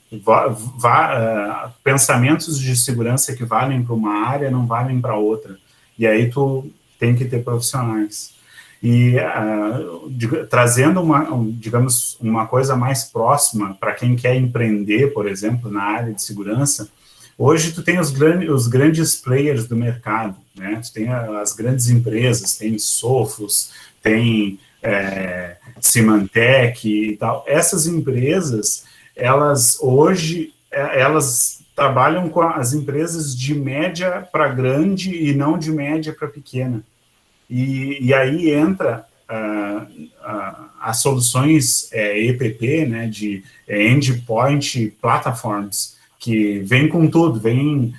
Pensamentos de segurança que valem para uma área não valem para outra. E aí tu tem que ter profissionais. E trazendo digamos, uma coisa mais próxima para quem quer empreender, por exemplo, na área de segurança, hoje tu tem os grandes players do mercado, né? Tu tem as grandes empresas, tem Sophos, tem Symantec e tal. Essas empresas, elas hoje, elas trabalham com as empresas de média para grande e não de média para pequena. E aí entra as soluções EPP, né, de Endpoint Platforms, que vem com tudo, vem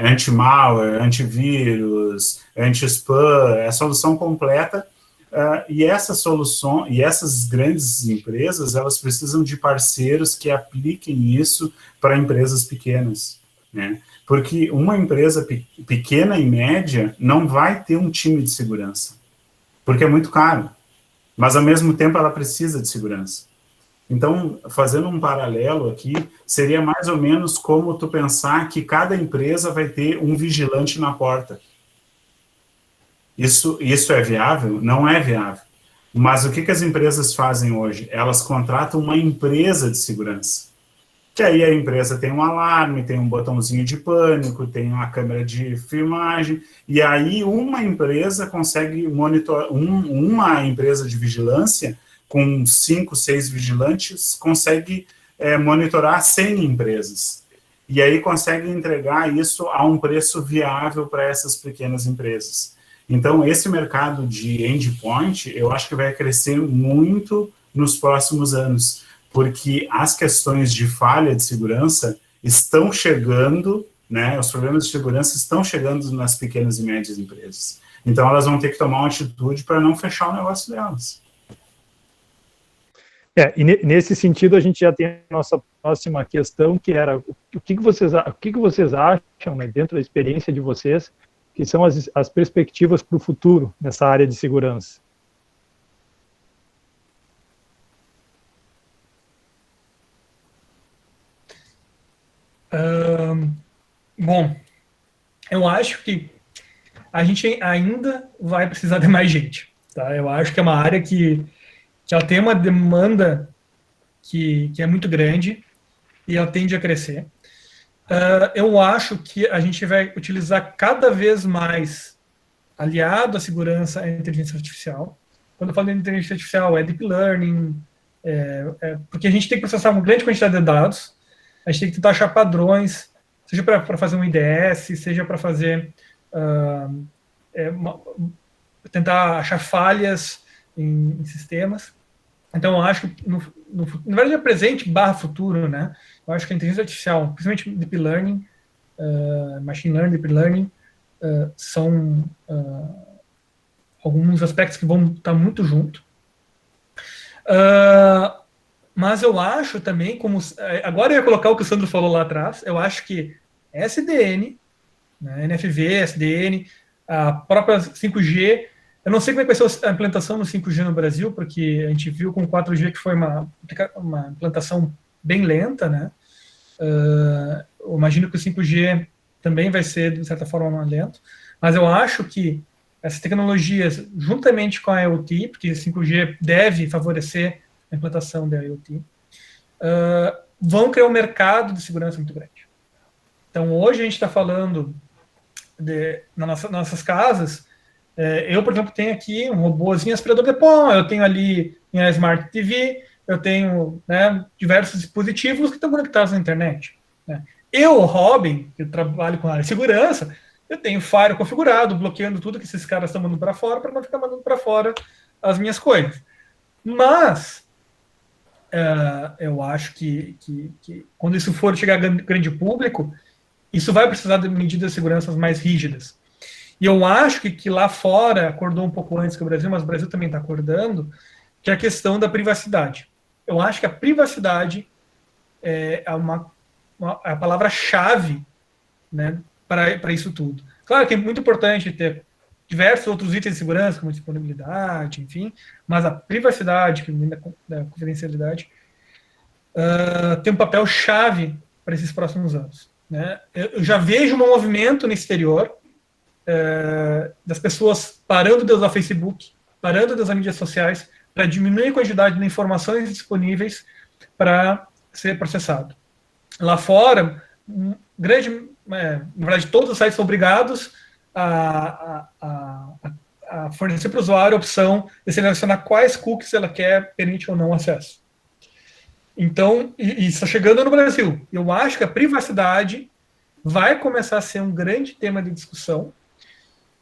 anti-malware, antivírus, anti-spam, é a solução completa, e essas grandes empresas, elas precisam de parceiros que apliquem isso para empresas pequenas, né? Porque uma empresa pequena e média não vai ter um time de segurança, porque é muito caro, mas ao mesmo tempo ela precisa de segurança. Então, fazendo um paralelo aqui, seria mais ou menos como tu pensar que cada empresa vai ter um vigilante na porta. Isso é viável? Não é viável. Mas o que as empresas fazem hoje? Elas contratam uma empresa de segurança. Que aí a empresa tem um alarme, tem um botãozinho de pânico, tem uma câmera de filmagem, e aí uma empresa consegue monitorar, uma empresa de vigilância com 5, 6 vigilantes consegue monitorar 100 empresas. E aí consegue entregar isso a um preço viável para essas pequenas empresas. Então, esse mercado de endpoint, eu acho que vai crescer muito nos próximos anos, porque as questões de falha de segurança estão chegando, né, os problemas de segurança estão chegando nas pequenas e médias empresas. Então, elas vão ter que tomar uma atitude para não fechar o negócio delas. E nesse sentido, a gente já tem a nossa próxima questão, que era o que vocês acham, né, dentro da experiência de vocês, que são as perspectivas para o futuro nessa área de segurança? Bom, eu acho que a gente ainda vai precisar de mais gente. Tá? Eu acho que é uma área que ela tem uma demanda que é muito grande e ela tende a crescer. Eu acho que a gente vai utilizar cada vez mais, aliado à segurança, a inteligência artificial. Quando eu falo de inteligência artificial, é deep learning, porque a gente tem que processar uma grande quantidade de dados, a gente tem que tentar achar padrões, seja para fazer um IDS, seja para fazer tentar achar falhas em sistemas. Então, eu acho que, na verdade, é presente / futuro, né? Eu acho que a inteligência artificial, principalmente deep learning, machine learning, deep learning, são alguns aspectos que vão estar muito junto. Mas eu acho também, agora eu ia colocar o que o Sandro falou lá atrás, eu acho que SDN, né, NFV, SDN, a própria 5G, eu não sei como é que vai ser a implantação do 5G no Brasil, porque a gente viu com o 4G que foi uma implantação bem lenta, né? Eu imagino que o 5G também vai ser, de certa forma, mais lento, mas eu acho que essas tecnologias, juntamente com a IoT, porque 5G deve favorecer a implantação da IoT, vão criar um mercado de segurança muito grande. Então, hoje a gente está falando nas nossas casas. Eu, por exemplo, tenho aqui um robôzinho aspirador de pó, eu tenho ali minha Smart TV, eu tenho, né, diversos dispositivos que estão conectados na internet. Né? Eu, Robin, que eu trabalho com a área de segurança, eu tenho Fire configurado, bloqueando tudo que esses caras estão mandando para fora, para não ficar mandando para fora as minhas coisas. Mas eu acho que quando isso for chegar a grande público, isso vai precisar de medidas de segurança mais rígidas. E eu acho que lá fora acordou um pouco antes que o Brasil, mas o Brasil também está acordando, que é a questão da privacidade. Eu acho que a privacidade é a palavra-chave, né, para isso tudo. Claro que é muito importante ter diversos outros itens de segurança, como disponibilidade, enfim, mas a privacidade, que vem da confidencialidade, tem um papel-chave para esses próximos anos. Né? Eu já vejo um movimento no exterior das pessoas parando de usar Facebook, parando de usar mídias sociais, para diminuir a quantidade de informações disponíveis para ser processado. Lá fora, na verdade, todos os sites são obrigados a fornecer para o usuário a opção de selecionar quais cookies ela quer, permite ou não acesso. Então, isso está chegando no Brasil. Eu acho que a privacidade vai começar a ser um grande tema de discussão.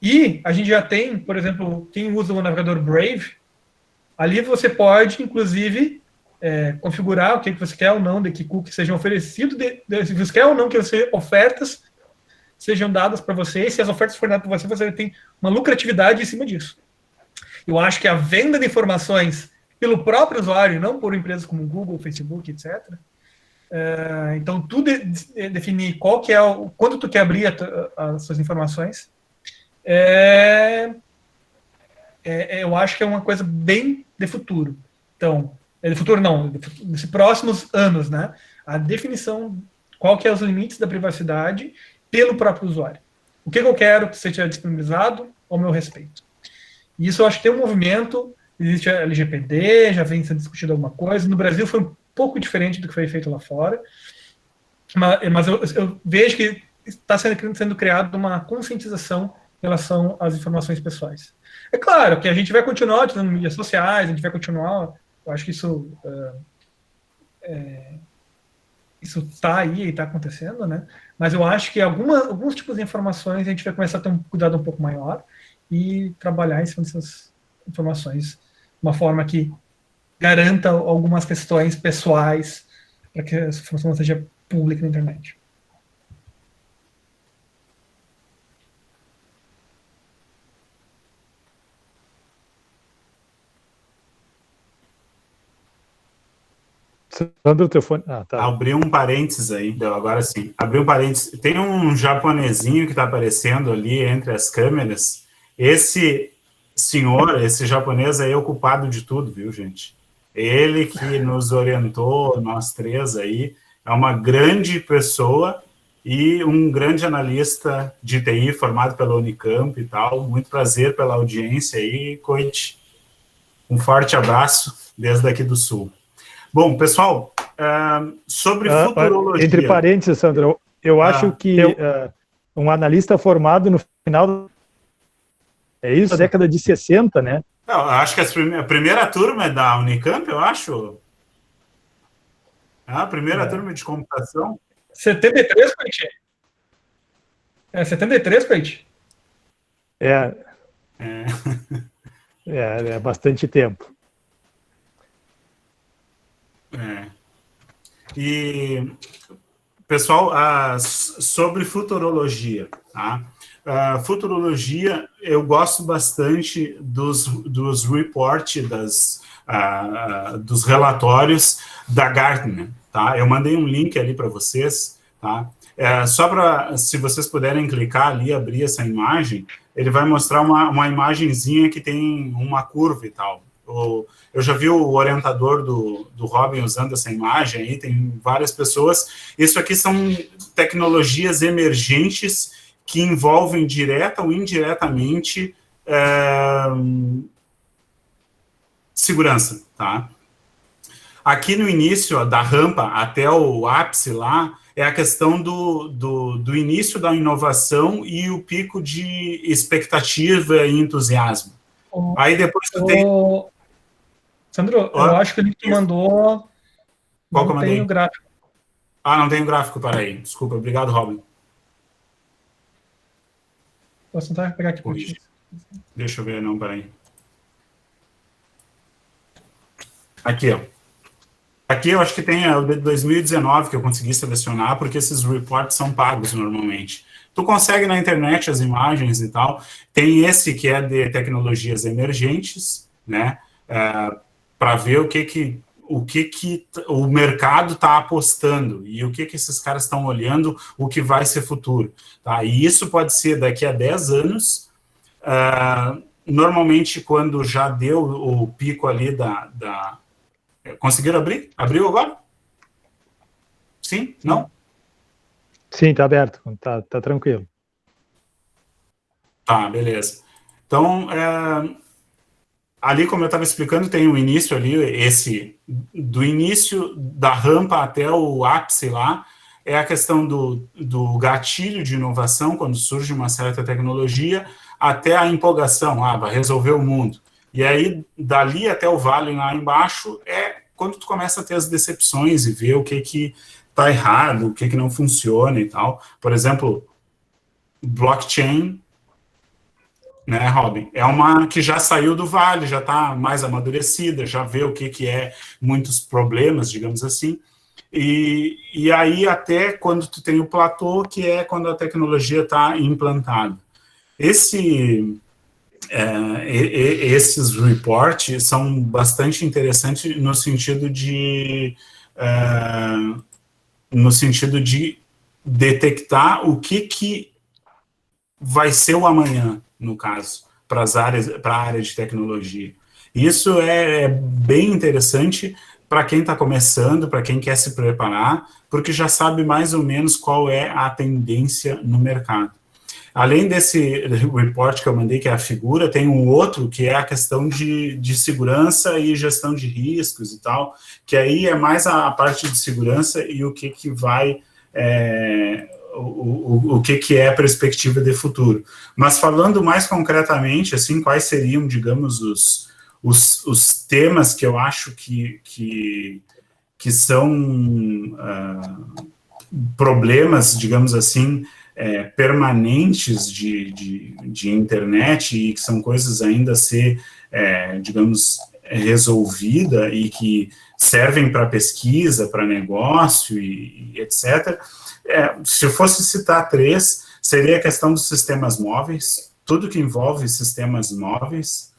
E a gente já tem, por exemplo, quem usa o navegador Brave, ali você pode, inclusive, configurar o que você quer ou não, de que cookies sejam oferecidos, se você quer ou não que ofertas sejam dadas para você, e se as ofertas forem dadas para você, você tem uma lucratividade em cima disso. Eu acho que a venda de informações pelo próprio usuário, não por empresas como Google, Facebook, etc. Então, tu definir qual que é quando tu quer abrir as suas informações, eu acho que é uma coisa bem de futuro. Então, de futuro não, nesses próximos anos, né? A definição, qual que é os limites da privacidade pelo próprio usuário. O que eu quero que seja disponibilizado ao meu respeito. E isso eu acho que tem um movimento, existe a LGPD, já vem sendo discutido alguma coisa. No Brasil foi um pouco diferente do que foi feito lá fora, mas eu vejo que está sendo criada uma conscientização em relação às informações pessoais. É claro que a gente vai continuar utilizando mídias sociais, a gente vai continuar, eu acho que isso está aí e está acontecendo, né? Mas eu acho que alguns tipos de informações a gente vai começar a ter um cuidado um pouco maior e trabalhar em cima dessas informações de uma forma que garanta algumas questões pessoais para que essa informação não seja pública na internet. Sandro, o teu fone... tá. Abri um parênteses aí, agora sim. Abri um parênteses. Tem um japonesinho que está aparecendo ali entre as câmeras. Esse senhor, esse japonês aí é o culpado de tudo, viu, gente? Ele que nos orientou, nós três aí, é uma grande pessoa e um grande analista de TI formado pela Unicamp e tal. Muito prazer pela audiência aí, Coit. Um forte abraço desde aqui do Sul. Bom, pessoal, sobre futurologia... Entre parênteses, Sandro, eu acho que um analista formado no final... É isso? Na década de 60, né? Eu acho que a primeira turma é da Unicamp, eu acho. A primeira turma de computação. 73, Coit? 73, Coit? É bastante tempo. E, pessoal, sobre futurologia, tá? Futurologia, eu gosto bastante dos reports, dos relatórios da Gartner, tá? Eu mandei um link ali para vocês, tá? Só para, se vocês puderem clicar ali, abrir essa imagem, ele vai mostrar uma imagenzinha que tem uma curva e tal. Eu já vi o orientador do Robin usando essa imagem aí, tem várias pessoas. Isso aqui são tecnologias emergentes que envolvem direta ou indiretamente segurança, tá? Aqui no início, da rampa até o ápice lá, é a questão do início da inovação e o pico de expectativa e entusiasmo. Aí depois tu tem... Sandro, eu acho que ele te mandou... Qual que eu mandei? Não tem o gráfico. Não tem o gráfico, peraí. Desculpa, obrigado, Robin. Posso tentar pegar aqui por ti. Deixa eu ver, não, peraí. Aqui, ó. Aqui eu acho que tem o de 2019 que eu consegui selecionar, porque esses reports são pagos normalmente. Tu consegue na internet as imagens e tal. Tem esse que é de tecnologias emergentes, né? Para ver o que o mercado está apostando e o que esses caras estão olhando, o que vai ser futuro. Tá? E isso pode ser daqui a 10 anos, normalmente quando já deu o pico ali Conseguiram abrir? Abriu agora? Sim? Não? Sim, está aberto, tá tranquilo. Tá, beleza. Então, ali, como eu estava explicando, tem o início ali, do início da rampa até o ápice lá, é a questão do gatilho de inovação, quando surge uma certa tecnologia, até a empolgação, vai resolver o mundo. E aí, dali até o vale lá embaixo, é quando tu começa a ter as decepções e ver o que está errado, o que não funciona e tal. Por exemplo, blockchain, né, Robin? É uma que já saiu do vale, já está mais amadurecida, já vê o que é muitos problemas, digamos assim. E aí até quando tu tem o platô, que é quando a tecnologia está implantada. Esses reports são bastante interessantes no sentido de detectar o que vai ser o amanhã, no caso, para a área de tecnologia. Isso é bem interessante para quem está começando, para quem quer se preparar, porque já sabe mais ou menos qual é a tendência no mercado. Além desse report que eu mandei, que é a figura, tem um outro que é a questão de segurança e gestão de riscos e tal, que aí é mais a parte de segurança e o que vai... o que é a perspectiva de futuro. Mas falando mais concretamente, assim, quais seriam, digamos, os temas que eu acho que são problemas, digamos assim, permanentes de internet e que são coisas ainda a ser, digamos, resolvida e que servem para pesquisa, para negócio e etc. Se eu fosse citar 3, seria a questão dos sistemas móveis, tudo que envolve sistemas móveis.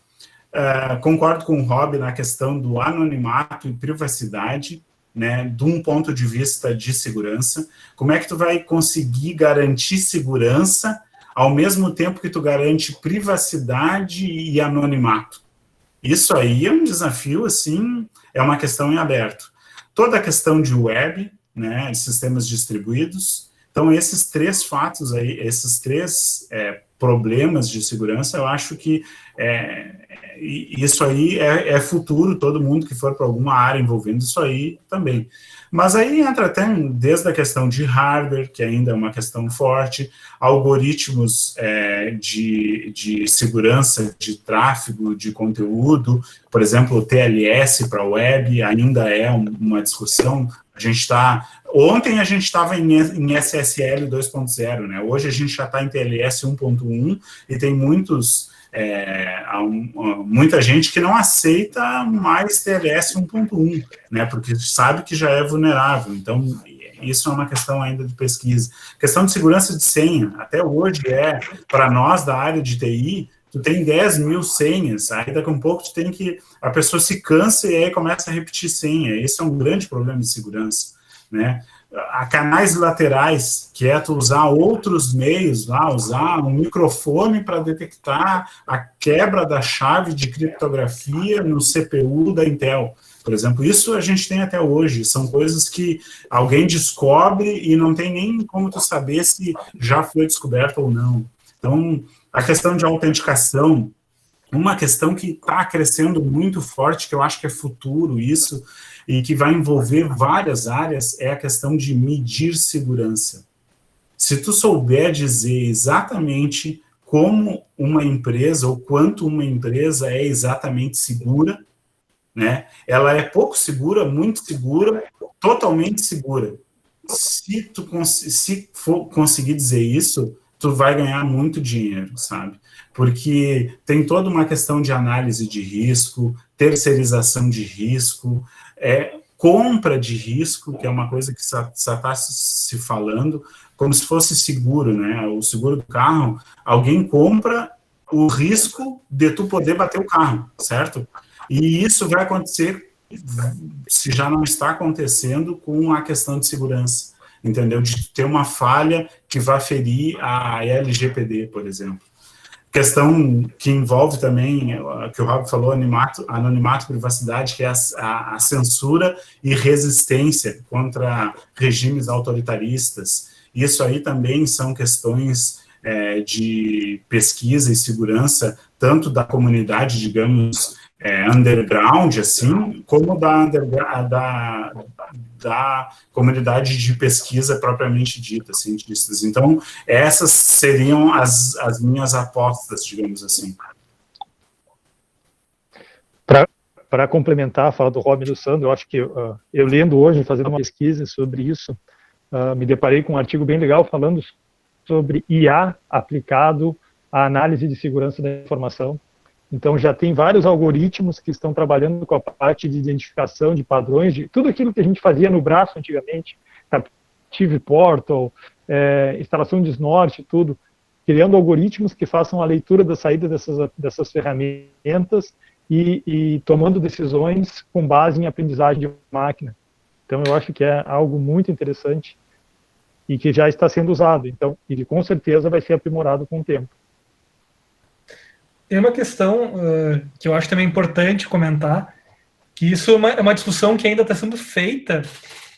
Concordo com o Rob na questão do anonimato e privacidade, né, de um ponto de vista de segurança. Como é que tu vai conseguir garantir segurança ao mesmo tempo que tu garante privacidade e anonimato? Isso aí é um desafio, assim, é uma questão em aberto. Toda a questão de web, né, de sistemas distribuídos, Então, esses três fatos aí, esses três problemas de segurança, eu acho que isso aí é futuro, todo mundo que for para alguma área envolvendo isso aí também. Mas aí entra até desde a questão de hardware, que ainda é uma questão forte, algoritmos de segurança de tráfego, de conteúdo, por exemplo, o TLS para web ainda é uma discussão. Ontem a gente estava em SSL 2.0, né? Hoje a gente já está em TLS 1.1 e tem muita gente que não aceita mais TLS 1.1, né? Porque sabe que já é vulnerável. Então, isso é uma questão ainda de pesquisa. Questão de segurança de senha, até hoje para nós da área de TI, tu tem 10 mil senhas, aí daqui a um pouco a pessoa se cansa e aí começa a repetir senha. Esse é um grande problema de segurança, né? A canais laterais, que é tu usar outros meios lá, usar um microfone para detectar a quebra da chave de criptografia no CPU da Intel, por exemplo. Isso a gente tem até hoje, são coisas que alguém descobre e não tem nem como tu saber se já foi descoberto ou não. Então, a questão de autenticação, uma questão que está crescendo muito forte, que eu acho que é futuro isso, e que vai envolver várias áreas, é a questão de medir segurança. Se tu souber dizer exatamente como uma empresa, ou quanto uma empresa é exatamente segura, né? Ela é pouco segura, muito segura, totalmente segura. Se tu for conseguir dizer isso, tu vai ganhar muito dinheiro, sabe? Porque tem toda uma questão de análise de risco, terceirização de risco, compra de risco, que é uma coisa que só está se falando, como se fosse seguro, né? O seguro do carro, alguém compra o risco de tu poder bater o carro, certo? E isso vai acontecer, se já não está acontecendo, com a questão de segurança, entendeu? De ter uma falha que vai ferir a LGPD, por exemplo. Questão que envolve também, que o Rob falou, anonimato e privacidade, que é a censura e resistência contra regimes autoritaristas. Isso aí também são questões de pesquisa e segurança, tanto da comunidade, digamos, underground, assim, como da comunidade de pesquisa propriamente dita, cientistas. Então, essas seriam as minhas apostas, digamos assim. Para complementar a fala do Robin e do Sandro, eu acho que eu lendo hoje, fazendo uma pesquisa sobre isso, me deparei com um artigo bem legal falando sobre IA aplicado à análise de segurança da informação. Então, já tem vários algoritmos que estão trabalhando com a parte de identificação de padrões, de tudo aquilo que a gente fazia no braço antigamente, Captive Portal, instalação de Snort, tudo, criando algoritmos que façam a leitura da saída dessas ferramentas e tomando decisões com base em aprendizagem de máquina. Então, eu acho que é algo muito interessante e que já está sendo usado, então, e que com certeza vai ser aprimorado com o tempo. Tem uma questão que eu acho também importante comentar, que isso é uma discussão que ainda está sendo feita,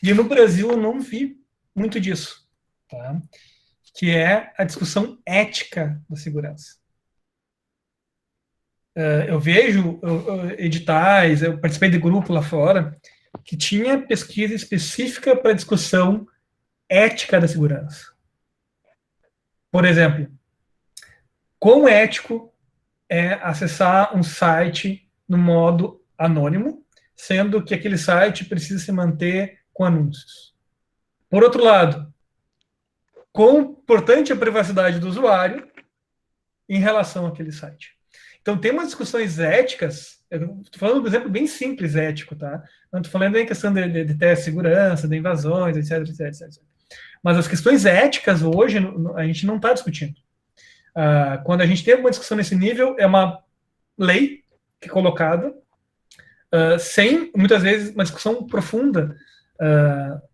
e no Brasil eu não vi muito disso, tá? Que é a discussão ética da segurança. Eu vejo editais, eu participei de grupo lá fora, que tinha pesquisa específica para discussão ética da segurança. Por exemplo, quão ético é acessar um site no modo anônimo, sendo que aquele site precisa se manter com anúncios. Por outro lado, quão importante é a privacidade do usuário em relação àquele site. Então, tem umas discussões éticas, eu estou falando de um exemplo bem simples ético, tá? Não estou falando em questão de teste de segurança, de invasões, etc. Mas as questões éticas hoje a gente não está discutindo. Quando a gente tem uma discussão nesse nível, é uma lei que é colocada, sem, muitas vezes, uma discussão profunda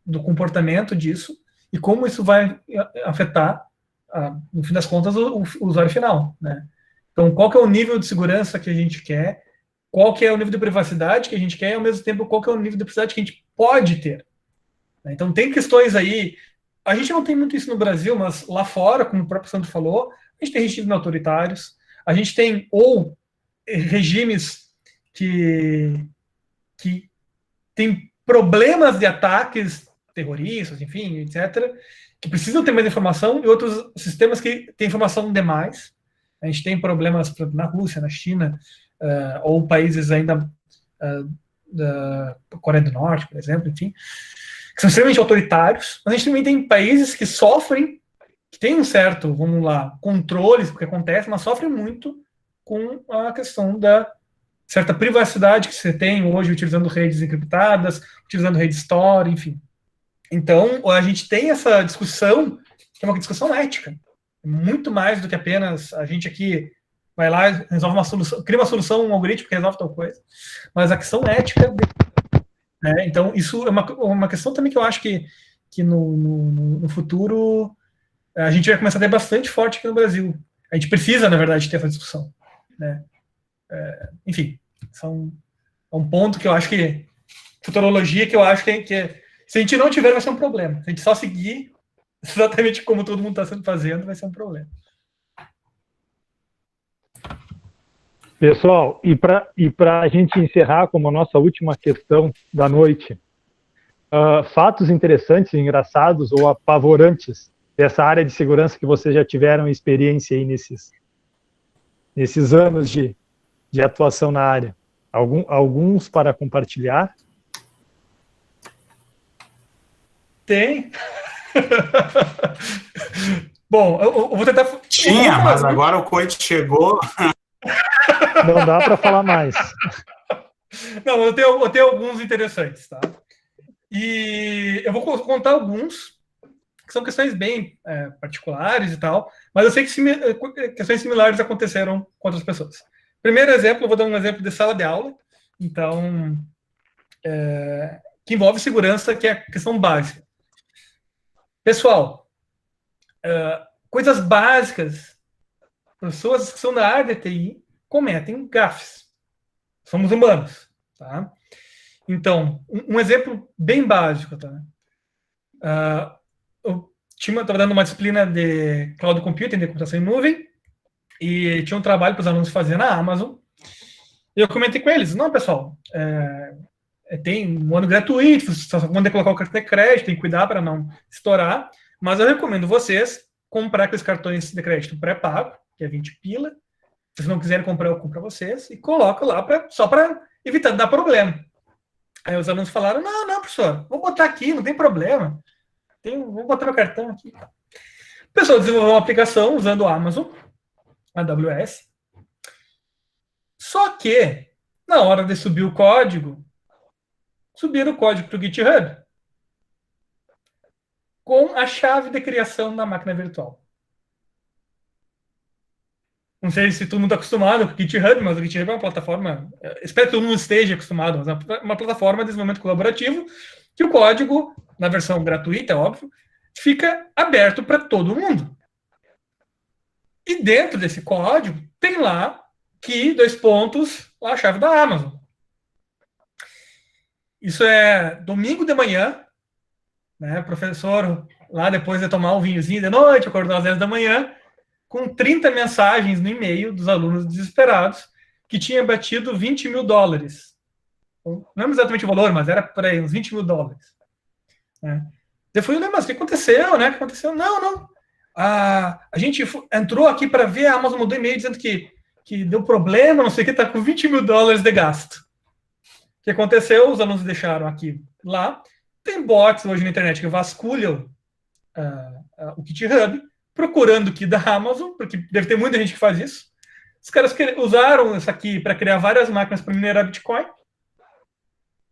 do comportamento disso e como isso vai afetar, no fim das contas, o usuário final, né? Então, qual que é o nível de segurança que a gente quer, qual que é o nível de privacidade que a gente quer e, ao mesmo tempo, qual que é o nível de privacidade que a gente pode ter. Então, tem questões aí a gente não tem muito isso no Brasil, mas lá fora, como o próprio Sandro falou, a gente tem regimes autoritários, a gente tem ou regimes que têm problemas de ataques terroristas, enfim, etc., que precisam ter mais informação, e outros sistemas que têm informação demais. A gente tem problemas, por exemplo, na Rússia, na China, ou países ainda da Coreia do Norte, por exemplo, enfim, que são extremamente autoritários, mas a gente também tem países que sofrem, que têm um certo, vamos lá, controle do que acontece, mas sofrem muito com a questão da certa privacidade que você tem hoje utilizando redes encriptadas, utilizando rede store, enfim. Então, a gente tem essa discussão, que é uma discussão ética, muito mais do que apenas a gente aqui vai lá, resolve uma solução, cria uma solução, um algoritmo que resolve tal coisa, mas a questão ética, né? Então, isso é uma questão também que eu acho que no futuro a gente vai começar a ter bastante forte aqui no Brasil. A gente precisa, na verdade, ter essa discussão, né? Enfim, é um ponto que eu acho que futurologia, que eu acho que se a gente não tiver, vai ser um problema. Se a gente só seguir exatamente como todo mundo está fazendo, vai ser um problema. Pessoal, e para a gente encerrar como a nossa última questão da noite, fatos interessantes, engraçados ou apavorantes dessa área de segurança que vocês já tiveram experiência aí nesses anos de atuação na área. Alguns para compartilhar? Tem. Bom, eu vou tentar... Tinha, mas agora o coito chegou... Não dá para falar mais. Não, eu tenho alguns interessantes, tá? E eu vou contar alguns, que são questões bem particulares e tal, mas eu sei que questões similares aconteceram com outras pessoas. Primeiro exemplo, eu vou dar um exemplo de sala de aula, então, que envolve segurança, que é a questão básica. Pessoal, coisas básicas, pessoas que são da área de TI cometem gafes. Somos humanos, tá? Então, um exemplo bem básico, tá? Eu estava dando uma disciplina de cloud computing, de computação em nuvem, e tinha um trabalho para os alunos fazer na Amazon. E eu comentei com eles, não, pessoal, tem um ano gratuito, vocês só vão ter que colocar o cartão de crédito, tem que cuidar para não estourar, mas eu recomendo vocês comprar aqueles cartões de crédito pré-pago, que é 20 pila. Se vocês não quiserem comprar, eu compro para vocês, e coloco lá só para evitar de dar problema. Aí os alunos falaram, não, professor, vou botar aqui, não tem problema. Vou botar meu cartão aqui. O pessoal desenvolveu uma aplicação usando o Amazon, AWS. Só que, na hora de subir o código, subiram o código para o GitHub com a chave de criação da máquina virtual. Não sei se todo mundo está acostumado com o GitHub, mas o GitHub é uma plataforma... Espero que todo mundo esteja acostumado, mas é uma plataforma de desenvolvimento colaborativo que o código, na versão gratuita, óbvio, fica aberto para todo mundo. E dentro desse código tem lá lá a chave da Amazon. Isso é domingo de manhã, né? Professor, lá depois de tomar um vinhozinho de noite, acordou às 10 da manhã, com 30 mensagens no e-mail dos alunos desesperados que tinha batido $20 mil. Não lembro exatamente o valor, mas era por aí, uns $20 mil. Né? Depois eu lembro, mas o que aconteceu, né? O que aconteceu? Não. A gente entrou aqui para ver, a Amazon mandou e-mail dizendo que deu problema, não sei o que, está com $20 mil de gasto. O que aconteceu? Os alunos deixaram aqui lá. Tem bots hoje na internet que vasculham o GitHub, procurando o key da Amazon, porque deve ter muita gente que faz isso. Os caras usaram isso aqui para criar várias máquinas para minerar Bitcoin.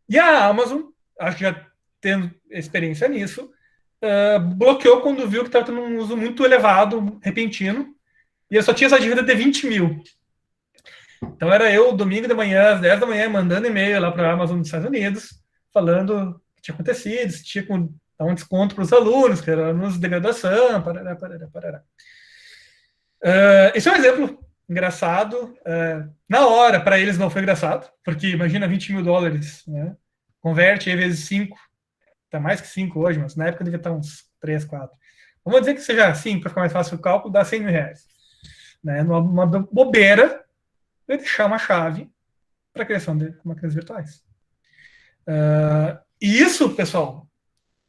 E a Amazon, acho que já tendo experiência nisso, bloqueou quando viu que estava tendo um uso muito elevado, repentino, e eu só tinha essa dívida de 20 mil. Então era eu, domingo de manhã, às 10 da manhã, mandando e-mail lá para a Amazon dos Estados Unidos, falando o que tinha acontecido, se tinha que dar um desconto para os alunos, que eram alunos de graduação, parará. Esse é um exemplo engraçado. Na hora, para eles não foi engraçado, porque imagina $20 mil, né? Converte aí vezes 5, tá mais que 5 hoje, mas na época devia estar uns 3, 4. Vamos dizer que seja assim, para ficar mais fácil o cálculo, dá 100 mil reais. Né? Numa bobeira, eu deixar uma chave para a criação de máquinas virtuais. E isso, pessoal,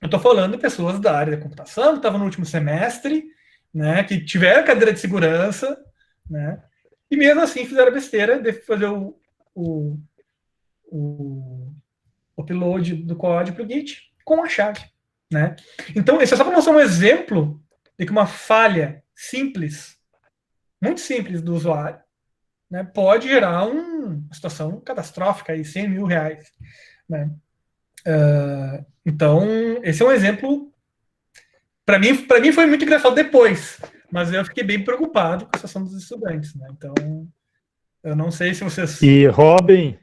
eu estou falando de pessoas da área da computação, que estavam no último semestre, né, que tiveram cadeira de segurança, né, e mesmo assim fizeram a besteira de fazer o upload do código para o Git com a chave. Né? Então, isso é só para mostrar um exemplo de que uma falha simples, muito simples do usuário, né, pode gerar uma situação catastrófica, aí, 100 mil reais. Né? Então, esse é um exemplo. Para mim foi muito engraçado depois, mas eu fiquei bem preocupado com a situação dos estudantes. Né? Então, eu não sei se vocês... E, Robin,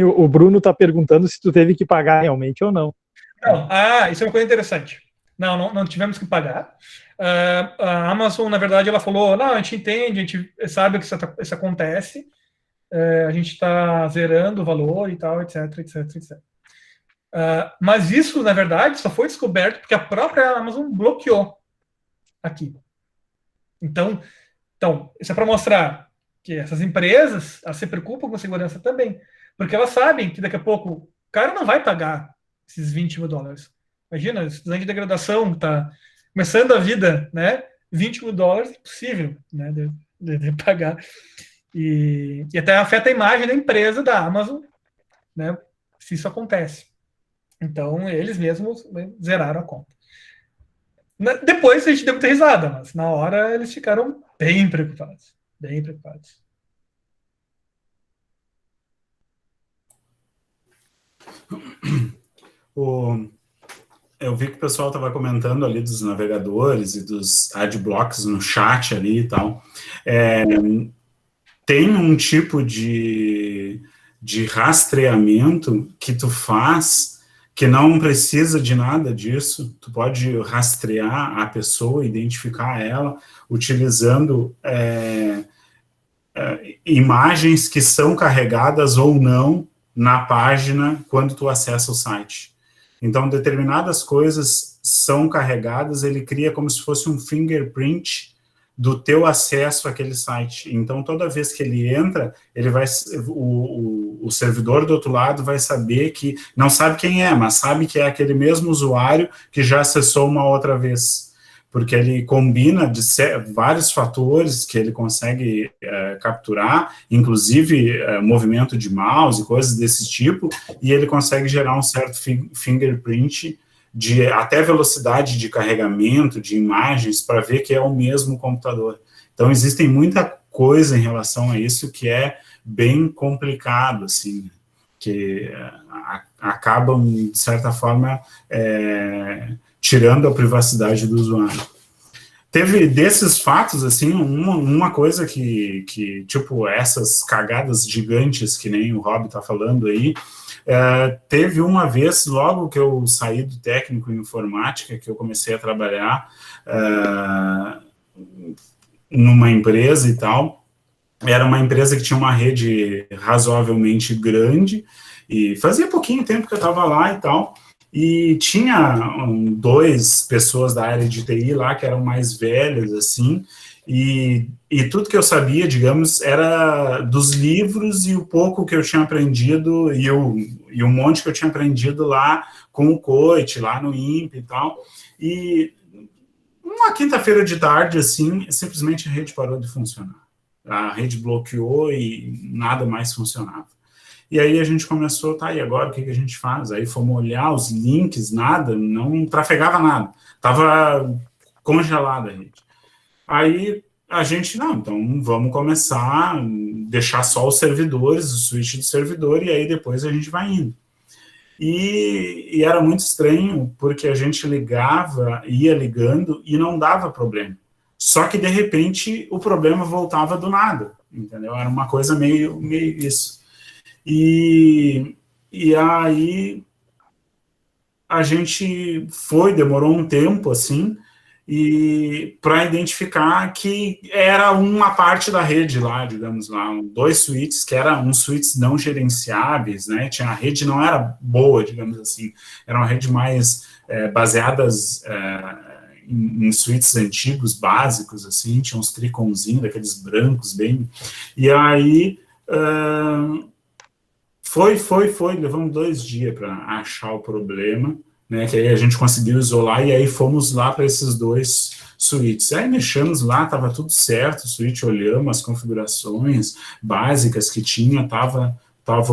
o Bruno está perguntando se tu teve que pagar realmente ou não. Não, isso é uma coisa interessante. Não tivemos que pagar. A Amazon, na verdade, ela falou, não, a gente entende, a gente sabe que isso acontece, a gente está zerando o valor e tal, etc, etc, etc. Mas isso, na verdade, só foi descoberto porque a própria Amazon bloqueou aqui. Então isso é para mostrar que essas empresas, elas se preocupam com segurança também, porque elas sabem que daqui a pouco o cara não vai pagar esses 20 mil dólares. Imagina, estudante de degradação que está começando a vida, né? 20 mil dólares é impossível, né, de pagar. E até afeta a imagem da empresa da Amazon, né, se isso acontece. Então, eles mesmos, né, zeraram a conta. Depois a gente deu muita risada, mas na hora eles ficaram bem preocupados. Bem preocupados. Eu vi que o pessoal estava comentando ali dos navegadores e dos adblocks no chat ali e tal. Tem um tipo de rastreamento que tu faz que não precisa de nada disso. Tu pode rastrear a pessoa, identificar ela, utilizando imagens que são carregadas ou não na página quando tu acessa o site. Então, determinadas coisas são carregadas, ele cria como se fosse um fingerprint do teu acesso àquele site. Então, toda vez que ele entra, ele vai, o servidor do outro lado vai saber que, não sabe quem é, mas sabe que é aquele mesmo usuário que já acessou uma outra vez. Porque ele combina de vários fatores que ele consegue capturar, inclusive movimento de mouse e coisas desse tipo, e ele consegue gerar um certo fingerprint de até velocidade de carregamento de imagens para ver que é o mesmo computador. Então, existem muita coisa em relação a isso que é bem complicado, assim, que acabam, de certa forma, tirando a privacidade do usuário. Teve desses fatos, assim, uma coisa que, tipo, essas cagadas gigantes, que nem o Rob está falando aí, teve uma vez, logo que eu saí do técnico em informática, que eu comecei a trabalhar numa empresa e tal, era uma empresa que tinha uma rede razoavelmente grande, e fazia pouquinho tempo que eu estava lá e tal, e tinha 2 pessoas da área de TI lá que eram mais velhas, assim, e tudo que eu sabia, digamos, era dos livros e o pouco que eu tinha aprendido, e um monte que eu tinha aprendido lá com o COIT, lá no INPE e tal, e uma quinta-feira de tarde, assim, simplesmente a rede parou de funcionar. A rede bloqueou e nada mais funcionava. E aí a gente começou, tá, e agora o que a gente faz? Aí fomos olhar os links, nada, não trafegava nada. Estava congelada a rede. Aí a gente, não, então vamos começar a deixar só os servidores, o switch de servidor, e aí depois a gente vai indo. E era muito estranho, porque a gente ligava, ia ligando, e não dava problema. Só que, de repente, o problema voltava do nada, entendeu? Era uma coisa meio isso. E aí a gente demorou um tempo, assim, e para identificar que era uma parte da rede lá, digamos lá, 2 switches que eram switches não gerenciáveis, né? A rede não era boa, digamos assim, era uma rede mais baseadas em switches antigos, básicos, assim, tinha uns triconzinhos, daqueles brancos bem, e aí levamos 2 dias para achar o problema, né, que aí a gente conseguiu isolar, e aí fomos lá para esses 2 switches. Aí mexemos lá, estava tudo certo, o switch, olhamos as configurações básicas que tinha, estava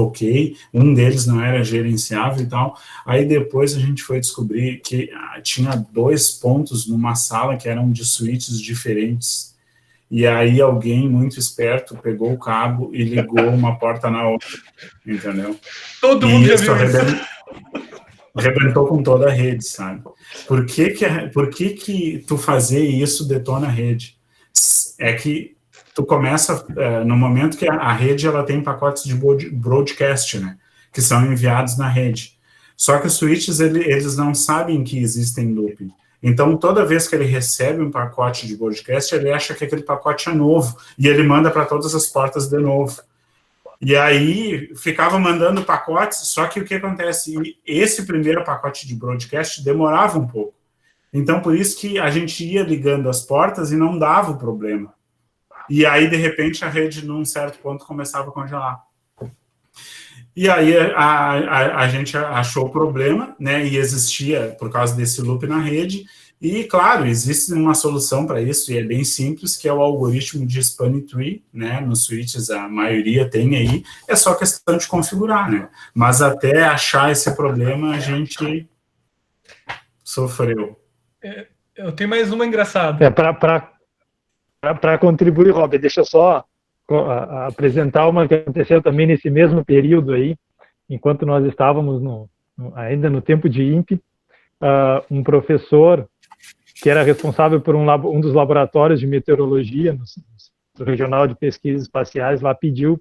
ok, um deles não era gerenciável e tal. Aí depois a gente foi descobrir que tinha 2 pontos numa sala que eram de switches diferentes, e aí alguém muito esperto pegou o cabo e ligou uma porta na outra, entendeu? Todo mundo já viu isso. Arrebentou com toda a rede, sabe? Por que tu fazer isso detona a rede? É que tu começa, no momento que a rede ela tem pacotes de broadcast, né? Que são enviados na rede. Só que os switches, eles não sabem que existem looping. Então, toda vez que ele recebe um pacote de broadcast, ele acha que aquele pacote é novo, e ele manda para todas as portas de novo. E aí, ficava mandando pacotes, só que o que acontece? Esse primeiro pacote de broadcast demorava um pouco. Então, por isso que a gente ia ligando as portas e não dava o problema. E aí, de repente, a rede, num certo ponto, começava a congelar. E aí, a gente achou o problema, né? E existia, por causa desse loop na rede. E, claro, existe uma solução para isso, e é bem simples, que é o algoritmo de Spanning Tree, né? Nos switches, a maioria tem aí, é só questão de configurar, né? Mas até achar esse problema, a gente sofreu. Eu tenho mais uma engraçada. Para contribuir, Rob, deixa eu só apresentar uma que aconteceu também nesse mesmo período aí, enquanto nós estávamos ainda no tempo de INPE, um professor que era responsável por um dos laboratórios de meteorologia no Regional de Pesquisas Espaciais, lá pediu,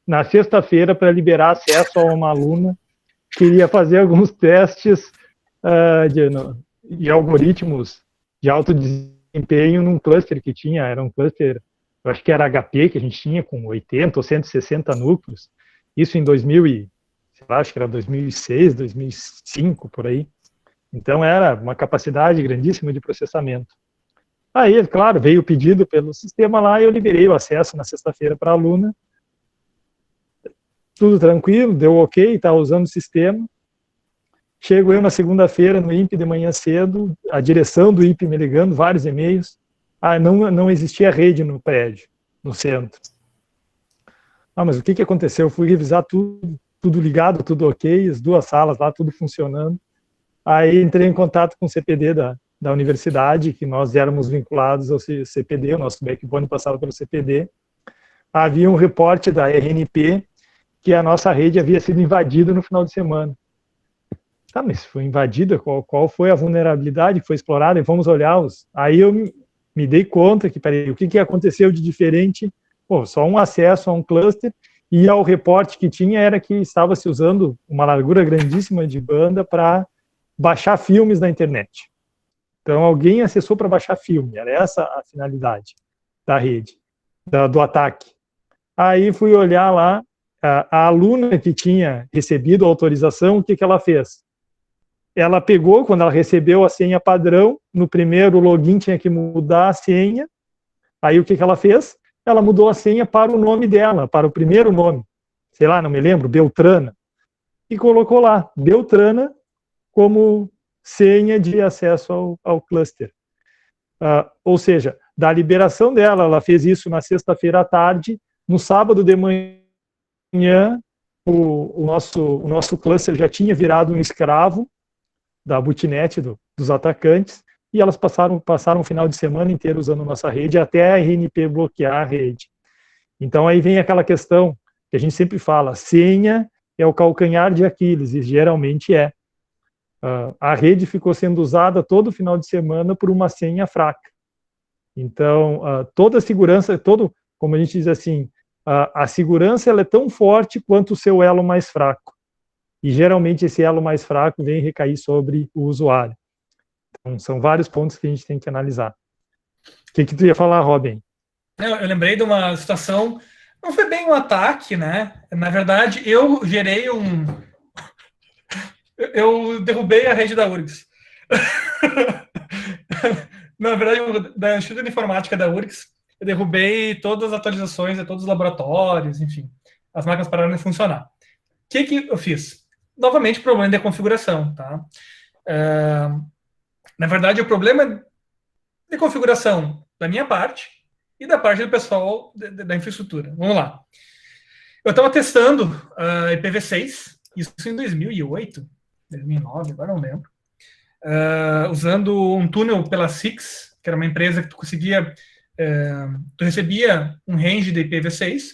na sexta-feira, para liberar acesso a uma aluna que iria fazer alguns testes de algoritmos de alto desempenho num cluster que tinha, era um cluster, eu acho que era HP, que a gente tinha com 80 ou 160 núcleos, isso em 2000 acho que era 2006, 2005, por aí. Então, era uma capacidade grandíssima de processamento. Aí, claro, veio o pedido pelo sistema lá e eu liberei o acesso na sexta-feira para a aluna. Tudo tranquilo, deu ok, estava usando o sistema. Chego eu na segunda-feira no INPE de manhã cedo, a direção do INPE me ligando, vários e-mails. Não existia rede no prédio, no centro. Mas o que aconteceu? Eu fui revisar tudo ligado, tudo ok, as 2 salas lá, tudo funcionando. Aí entrei em contato com o CPD da universidade, que nós éramos vinculados ao CPD, o nosso backbone passava pelo CPD. Havia um reporte da RNP que a nossa rede havia sido invadida no final de semana. Tá, mas foi invadida? Qual foi a vulnerabilidade que foi explorada? E vamos olhar Aí eu me dei conta que, peraí, o que aconteceu de diferente? Só um acesso a um cluster, e ao reporte que tinha era que estava se usando uma largura grandíssima de banda para baixar filmes na internet. Então, alguém acessou para baixar filme, era essa a finalidade da rede, do ataque. Aí fui olhar lá, a aluna que tinha recebido a autorização, o que ela fez? Ela pegou, quando ela recebeu a senha padrão, no primeiro login tinha que mudar a senha, aí o que ela fez? Ela mudou a senha para o nome dela, para o primeiro nome, sei lá, não me lembro, Beltrana, e colocou lá, Beltrana, como senha de acesso ao cluster. Ou seja, da liberação dela, ela fez isso na sexta-feira à tarde, no sábado de manhã, o nosso cluster já tinha virado um escravo da botnet dos atacantes, e elas passaram o final de semana inteiro usando nossa rede, até a RNP bloquear a rede. Então aí vem aquela questão que a gente sempre fala, senha é o calcanhar de Aquiles, e geralmente é. A rede ficou sendo usada todo final de semana por uma senha fraca. Então, toda a segurança, como a gente diz assim, a segurança ela é tão forte quanto o seu elo mais fraco. E geralmente esse elo mais fraco vem recair sobre o usuário. são vários pontos que a gente tem que analisar. O que tu ia falar, Robin? Eu lembrei de uma situação, não foi bem um ataque, né? Na verdade, eu gerei eu derrubei a rede da URGS. Na verdade, da Instituto de Informática da URGS, eu derrubei todas as atualizações de todos os laboratórios, enfim. As máquinas pararam de funcionar. O que eu fiz? Novamente, problema de configuração, tá? Na verdade, o problema de configuração da minha parte e da parte do pessoal da infraestrutura. Vamos lá. Eu estava testando IPv6, isso em 2008, 2009, agora não lembro, usando um túnel pela Six, que era uma empresa que tu conseguia, tu recebia um range de IPv6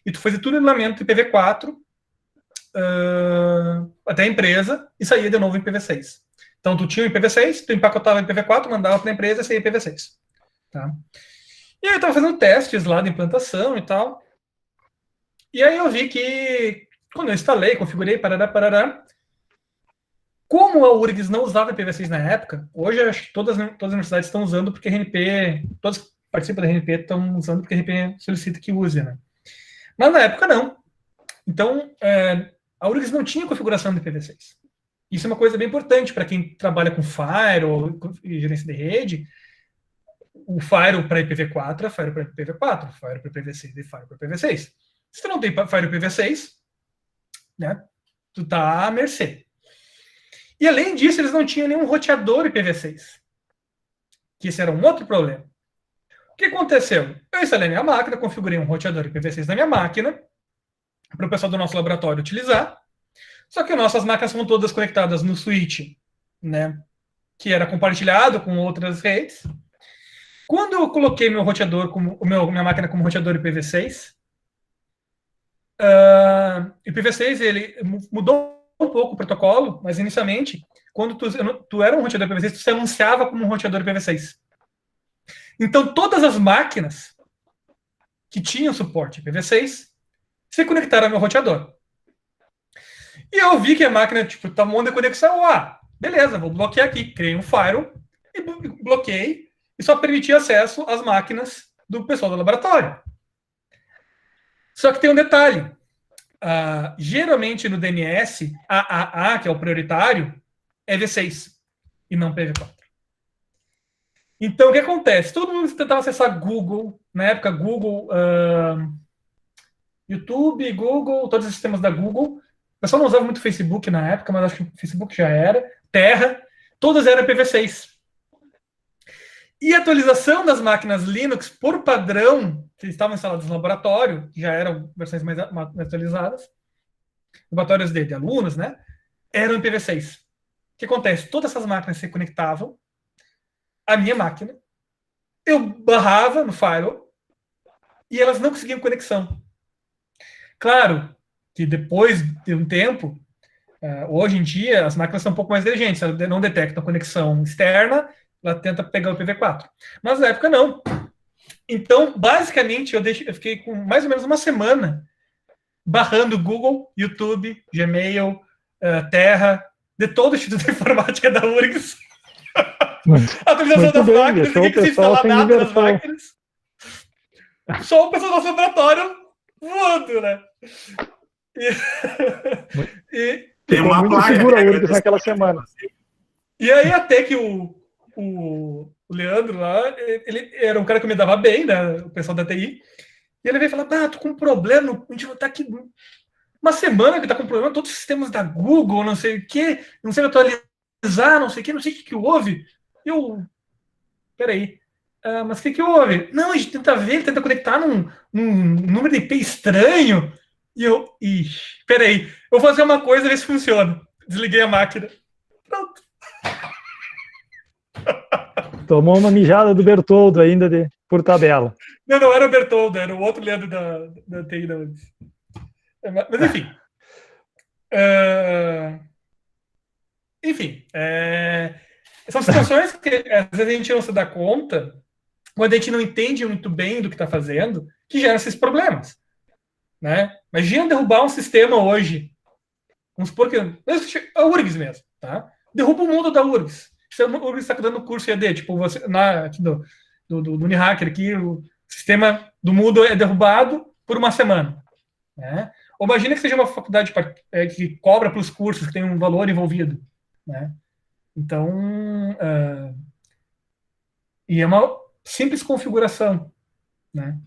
e tu fazia tunelamento IPv4 até a empresa e saía de novo em IPv6. Então, tu tinha o IPv6, tu empacotava o IPv4, mandava para a empresa e saía IPv6. Tá? E aí eu estava fazendo testes lá de implantação e tal. E aí eu vi que, quando eu instalei, configurei, parará, como a URGS não usava IPv6 na época, hoje acho que todas as universidades estão usando porque a RNP, todos que participam da RNP estão usando porque a RNP solicita que use, né? Mas na época não. Então, a URGS não tinha configuração de IPv6. Isso é uma coisa bem importante para quem trabalha com Firewall e gerência de rede. O Firewall para IPv4 é Firewall para IPv4, Firewall para IPv6 e Firewall para IPv6. Se tu não tem Firewall IPv6, né, tu tá à mercê. E além disso, eles não tinham nenhum roteador IPv6. Que esse era um outro problema. O que aconteceu? Eu instalei minha máquina, configurei um roteador IPv6 na minha máquina, para o pessoal do nosso laboratório utilizar. Só que nossas máquinas são todas conectadas no switch, né, que era compartilhado com outras redes. Quando eu coloquei meu roteador, minha máquina como roteador IPv6, IPv6 ele mudou um pouco o protocolo, mas inicialmente, quando tu era um roteador IPv6, tu se anunciava como um roteador IPv6. Então, todas as máquinas que tinham suporte IPv6 se conectaram ao meu roteador. E eu vi que a máquina, tá um monte de conexão. Beleza, vou bloquear aqui. Criei um firewall e bloqueei e só permiti acesso às máquinas do pessoal do laboratório. Só que tem um detalhe. Geralmente no DNS, AAA, que é o prioritário, é V6 e não PV4. Então, o que acontece? Todo mundo tentava acessar Google, na época Google, YouTube, Google, todos os sistemas da Google. O pessoal não usava muito Facebook na época, mas acho que o Facebook já era. Terra, todas eram IPv6. E a atualização das máquinas Linux, por padrão, que estavam instaladas no laboratório, que já eram versões mais atualizadas, laboratórios de alunos, né, eram IPv6. O que acontece? Todas essas máquinas se conectavam à minha máquina, eu barrava no firewall e elas não conseguiam conexão. Claro que depois de um tempo, hoje em dia, as máquinas são um pouco mais inteligentes, elas não detectam conexão externa, ela tenta pegar o IPv4. Mas na época não. Então, basicamente, eu fiquei com mais ou menos uma semana barrando Google, YouTube, Gmail, Terra, de todo o Instituto de Informática da URGS. A atualização das máquinas, ninguém quis instalar nada nas máquinas. Só o pessoal do nosso laboratório voando, né? Tem uma placa segura a URGS naquela semana. E aí até que o Leandro lá, ele era um cara que me dava bem, né? O pessoal da TI. E ele veio falar, tô com um problema, a gente tá aqui uma semana que tá com problema, todos os sistemas da Google, não sei o quê, não sei atualizar, não sei o quê, não sei o que houve. Eu, peraí, mas o que houve? Não, a gente tenta ver, ele tenta conectar num número de IP estranho. E eu, peraí, eu vou fazer uma coisa, ver se funciona. Desliguei a máquina. Pronto. Tomou uma mijada do Bertoldo ainda por tabela. Não era o Bertoldo, era o outro Leandro da TI da URGS. Mas enfim. Enfim. São situações que às vezes a gente não se dá conta, quando a gente não entende muito bem do que está fazendo, que geram esses problemas. Né? Imagina derrubar um sistema hoje. Vamos supor que a URGS mesmo. Tá? Derruba o mundo da URGS. você está dando o curso EAD, tipo, você, aqui do Unihacker, aqui, o sistema do Moodle é derrubado por uma semana. Né? Ou imagina que seja uma faculdade que cobra pelos cursos, que tem um valor envolvido. Né? Então, e é uma simples configuração. Né?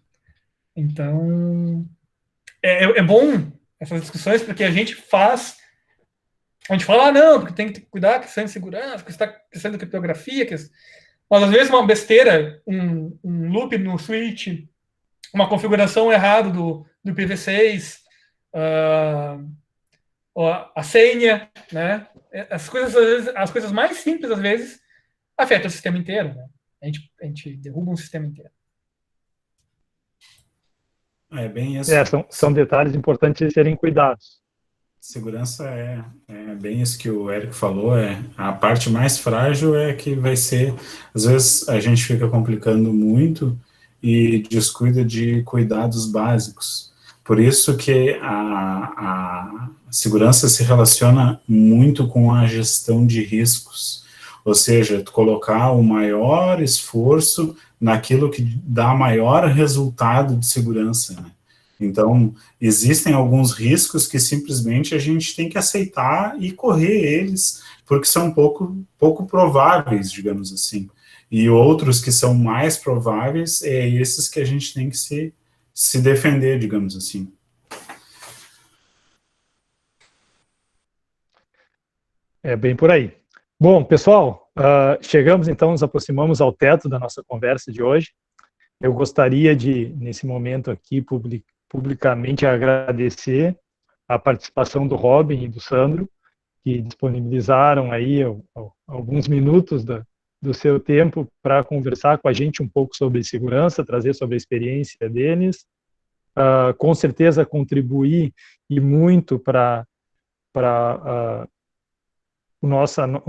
Então, é bom essas discussões, porque a gente fala, não, porque tem que cuidar da questão de segurança, que está questão de criptografia, mas às vezes uma besteira, um loop no switch, uma configuração errada do IPv6, a senha, né? As coisas mais simples, às vezes, afetam o sistema inteiro. Né? A gente derruba um sistema inteiro. É bem isso. São detalhes importantes de serem cuidados. Segurança é bem isso que o Érico falou, a parte mais frágil é que vai ser, às vezes a gente fica complicando muito e descuida de cuidados básicos. Por isso que a segurança se relaciona muito com a gestão de riscos, ou seja, tu colocar o maior esforço naquilo que dá maior resultado de segurança, né? Então, existem alguns riscos que simplesmente a gente tem que aceitar e correr eles, porque são pouco prováveis, digamos assim. E outros que são mais prováveis, esses que a gente tem que se defender, digamos assim. É bem por aí. Bom, pessoal, chegamos então, nos aproximamos ao teto da nossa conversa de hoje. Eu gostaria de, nesse momento aqui, publicamente agradecer a participação do Robin e do Sandro, que disponibilizaram aí alguns minutos do seu tempo para conversar com a gente um pouco sobre segurança, trazer sobre a experiência deles, com certeza contribuir e muito para o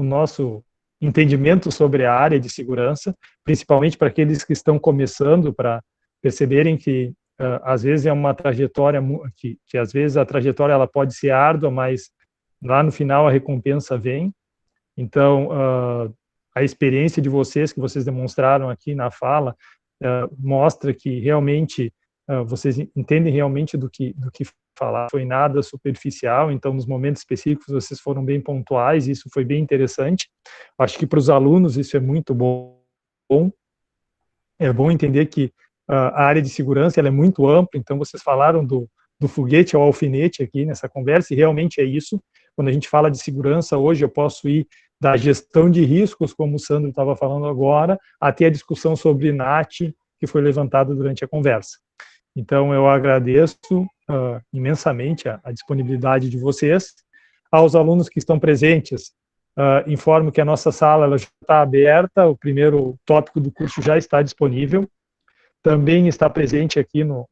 nosso entendimento sobre a área de segurança, principalmente para aqueles que estão começando, para perceberem que às vezes é uma trajetória que às vezes a trajetória ela pode ser árdua, mas lá no final a recompensa vem. Então, a experiência de vocês, que vocês demonstraram aqui na fala, mostra que realmente vocês entendem realmente do que falar, foi nada superficial, então nos momentos específicos vocês foram bem pontuais, isso foi bem interessante. Acho que para os alunos isso é muito bom. É bom entender que a área de segurança ela é muito ampla, então vocês falaram do foguete ao alfinete aqui nessa conversa, e realmente é isso. Quando a gente fala de segurança hoje, eu posso ir da gestão de riscos, como o Sandro estava falando agora, até a discussão sobre NAT, que foi levantada durante a conversa. Então, eu agradeço imensamente a disponibilidade de vocês. Aos alunos que estão presentes, informo que a nossa sala ela já está aberta, o primeiro tópico do curso já está disponível. Também está presente aqui na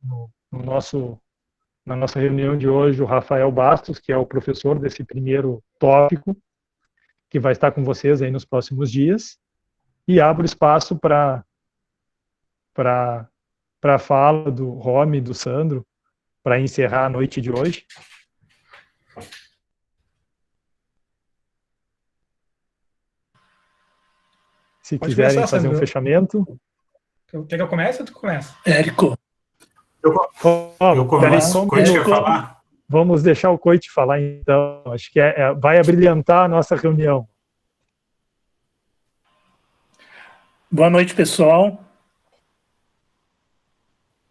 nossa reunião de hoje o Rafael Bastos, que é o professor desse primeiro tópico, que vai estar com vocês aí nos próximos dias. E abro espaço para a fala do Romy e do Sandro, para encerrar a noite de hoje. Se Pode quiserem começar, fazer Sandro. um fechamento. Quer que eu comece ou tu começa? Érico. Eu começo, o Coit quer falar? Vamos deixar o Coit falar, então. Acho que vai abrilhantar a nossa reunião. Boa noite, pessoal.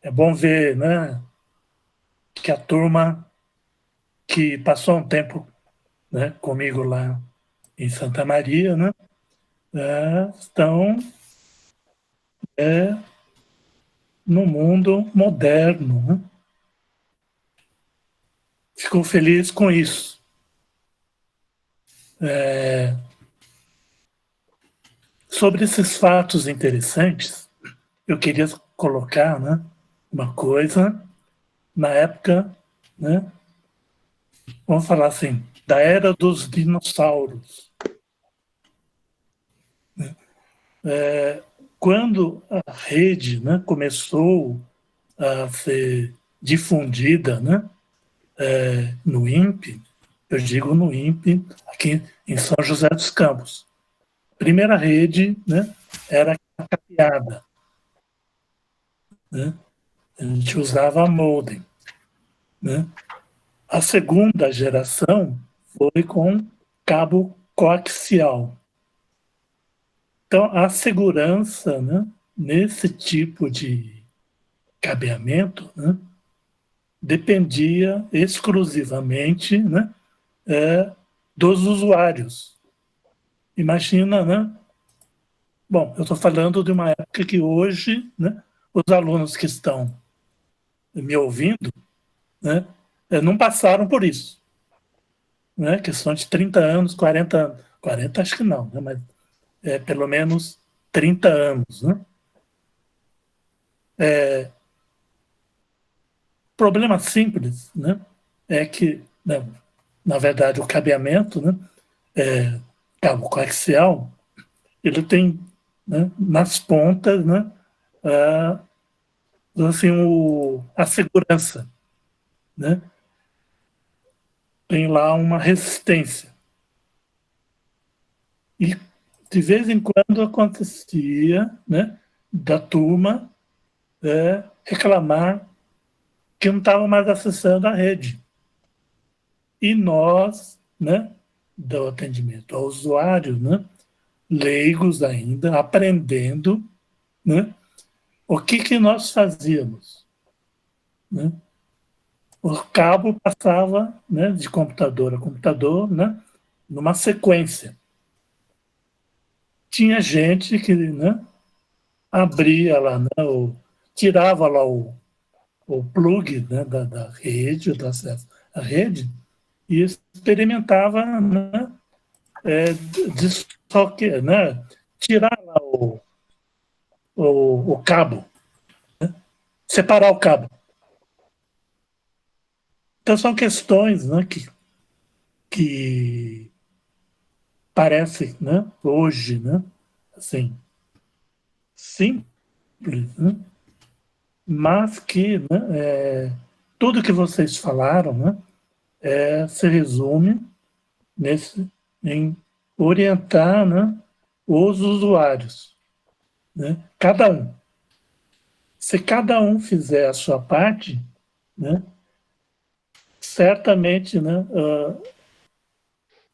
É bom ver, né, que a turma que passou um tempo, né, comigo lá em Santa Maria, né, estão no mundo moderno. Né? Fico feliz com isso. Sobre esses fatos interessantes, eu queria colocar, né, uma coisa, na época, né, vamos falar assim, da era dos dinossauros. Quando a rede, né, começou a ser difundida, né, no INPE, eu digo no INPE, aqui em São José dos Campos, primeira rede, né, era capeada, né? A gente usava modem, né? A segunda geração foi com cabo coaxial. Então, a segurança, né, nesse tipo de cabeamento, né, dependia exclusivamente, né, dos usuários. Imagina, né? Bom, eu estou falando de uma época que hoje, né, os alunos que estão me ouvindo, né, não passaram por isso. Né, questão de 30 anos, 40 anos. 40 acho que não, né, mas pelo menos 30 anos. Né? Problema simples, né, é que, né, na verdade, o cabeamento, né, cabo coaxial, ele tem, né, nas pontas, né, assim, a segurança, né? Tem lá uma resistência. E de vez em quando acontecia, né, da turma reclamar que não estava mais acessando a rede. E nós, né, do atendimento ao usuário, né, leigos ainda, aprendendo, né, o que nós fazíamos. Né? O cabo passava, né, de computador a computador, né, numa sequência. Tinha gente que, né, abria lá, né, tirava lá o plug, né, da rede, do acesso à rede, e experimentava, né, né, tirar lá o cabo, né, separar o cabo. Então são questões, né, que parecem, né, hoje, né, assim, simples, né, mas que, né, tudo que vocês falaram, né, se resume em orientar, né, os usuários, né, cada um. Se cada um fizer a sua parte, né, certamente, né,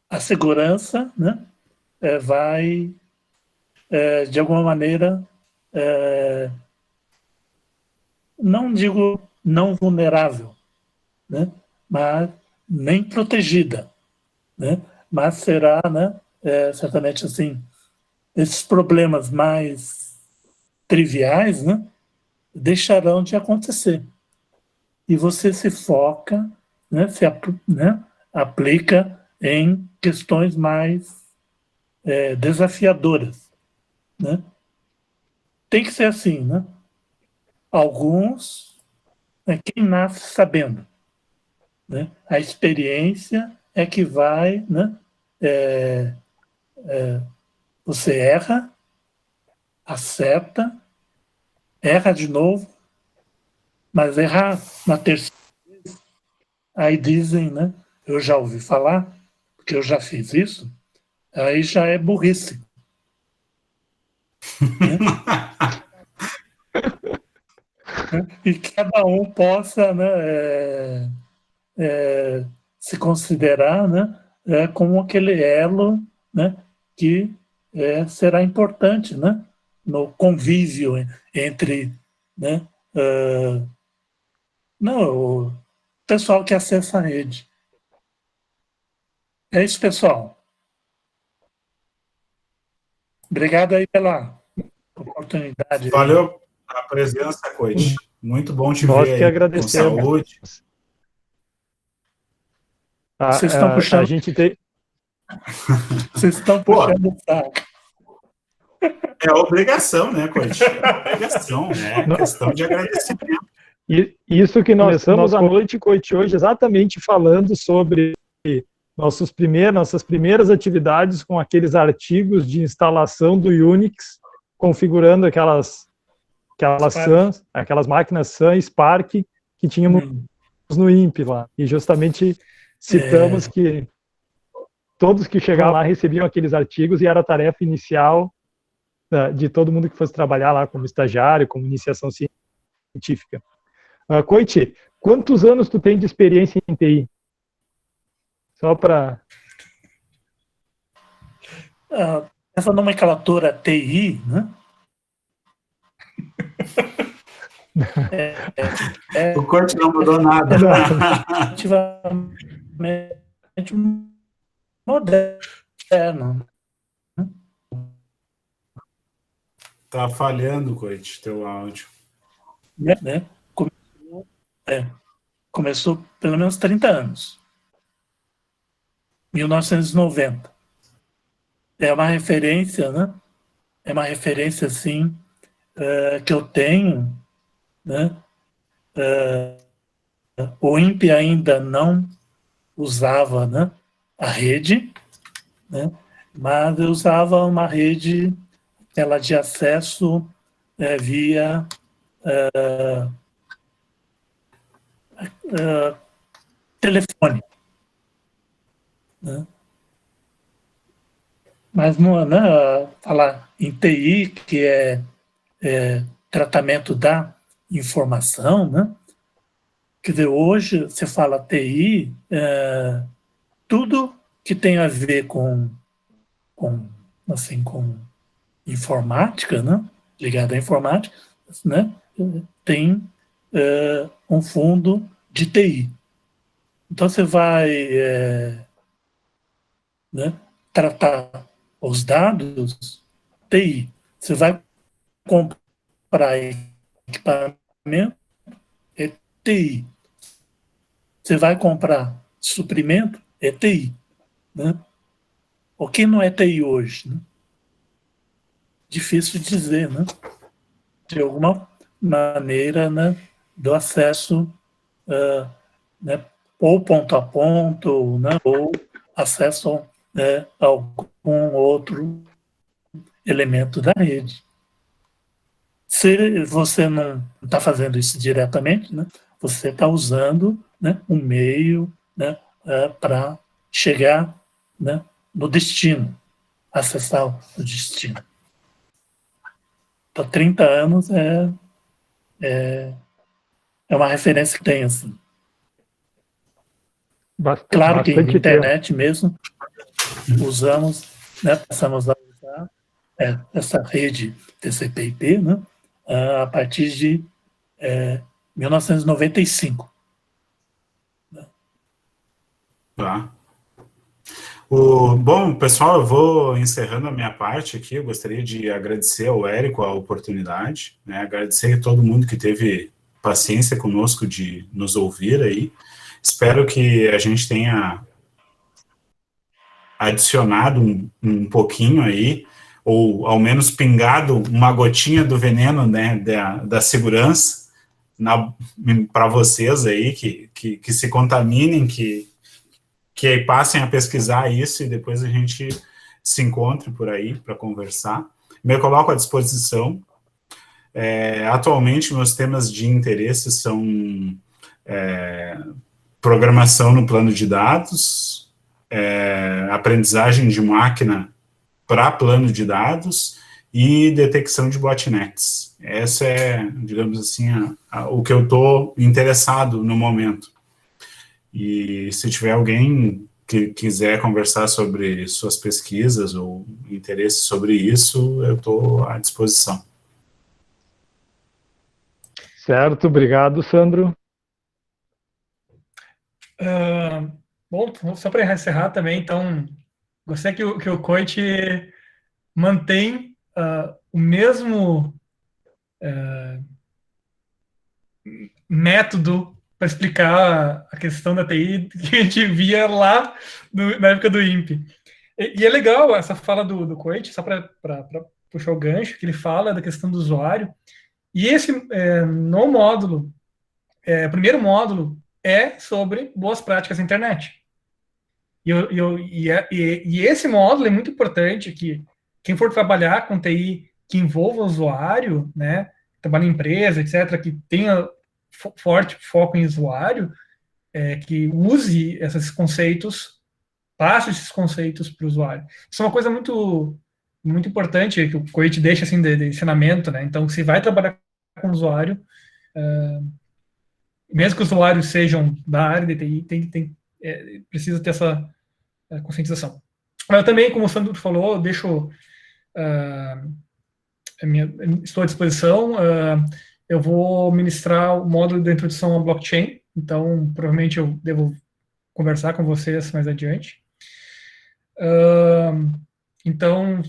a segurança, né, vai, de alguma maneira, não digo não vulnerável, né, mas nem protegida, né, mas será, né, certamente assim, esses problemas mais triviais, né, deixarão de acontecer. E você se foca, né, né, aplica em questões mais desafiadoras. Né? Tem que ser assim, né? Alguns, quem nasce sabendo. Né? A experiência é que vai, né? Você erra, acerta, erra de novo, mas errar na terceira vez, aí dizem, né? Eu já ouvi falar, porque eu já fiz isso, aí já é burrice. Né? E cada um possa, né, se considerar, né, como aquele elo, né, que será importante, né, no convívio entre, né, o pessoal que acessa a rede. É isso, pessoal. Obrigado aí pela oportunidade. Valeu a presença, coach. Muito bom te Nós ver que aí agradecemos. com saúde. Vocês estão puxando. A gente tem. Vocês estão puxando o saco. É obrigação, né, coach? É obrigação, né? Questão de agradecimento. E isso que nós começamos a noite, coach, hoje, exatamente falando sobre nossas primeiras atividades com aqueles artigos de instalação do Unix, configurando aquelas máquinas Sun Spark que tínhamos no INPE lá. E justamente citamos que todos que chegavam lá recebiam aqueles artigos e era a tarefa inicial de todo mundo que fosse trabalhar lá como estagiário, como iniciação científica. Coit, quantos anos tu tem de experiência em TI? Só para... Essa nomenclatura TI, né? O Coit não mudou nada. Relativamente moderno. Tá falhando, Coit, teu áudio. Né? Começou pelo menos 30 anos. 1990. É uma referência, né? É uma referência, assim, que eu tenho, né? O INPE ainda não usava, né, a rede, né? Mas eu usava uma rede de acesso via telefone, né? Mas não, né, falar em TI, que é tratamento da informação, né? Quer dizer, hoje você fala TI, tudo que tem a ver com informática, né? Ligado à informática, né? Tem um fundo de TI. Então você vai né, tratar os dados, TI. Você vai comprar equipamento, é TI. Você vai comprar suprimento, é TI. Né? O que não é TI hoje? Né? Difícil dizer, né? De alguma maneira, né, do acesso, né, ou ponto a ponto, né, ou acesso a algum outro elemento da rede. Se você não está fazendo isso diretamente, né, você está usando, né, um meio, né, para chegar, né, no destino, acessar o destino. Então, 30 anos é uma referência que tem, assim. Claro que na internet mesmo, usamos, né, passamos a usar essa rede TCP/IP, né, a partir de 1995. Tá. Bom, pessoal, eu vou encerrando a minha parte aqui. Eu gostaria de agradecer ao Érico a oportunidade, né, agradecer a todo mundo que teve paciência conosco de nos ouvir aí. Espero que a gente tenha adicionado um pouquinho aí, ou ao menos pingado uma gotinha do veneno, né, da segurança para vocês aí, que se contaminem, que passem a pesquisar isso e depois a gente se encontre por aí para conversar. Me coloco à disposição. Atualmente, meus temas de interesse são programação no plano de dados, aprendizagem de máquina para plano de dados e detecção de botnets. Essa é, digamos assim, o que eu estou interessado no momento. E se tiver alguém que quiser conversar sobre suas pesquisas ou interesse sobre isso, eu estou à disposição. Certo, obrigado, Sandro. Bom, só para encerrar também, então, gostei que o Coit mantém o mesmo método para explicar a questão da TI que a gente via lá na época do INPE. E é legal essa fala do Coit, só para puxar o gancho, que ele fala da questão do usuário. E esse, no módulo, o primeiro módulo é sobre boas práticas na internet. E esse módulo é muito importante, que quem for trabalhar com TI que envolva o usuário, né, trabalha em empresa, etc., que tenha forte foco em usuário, que use esses conceitos passe esses conceitos para o usuário. Isso é uma coisa muito, muito importante que o COIT deixa assim, de ensinamento, né? Então, se vai trabalhar com o usuário, mesmo que os usuários sejam da área de TI, precisa ter essa conscientização. Eu também, como o Sandro falou, estou à disposição. Eu vou ministrar o módulo da introdução ao blockchain, então provavelmente eu devo conversar com vocês mais adiante. Então,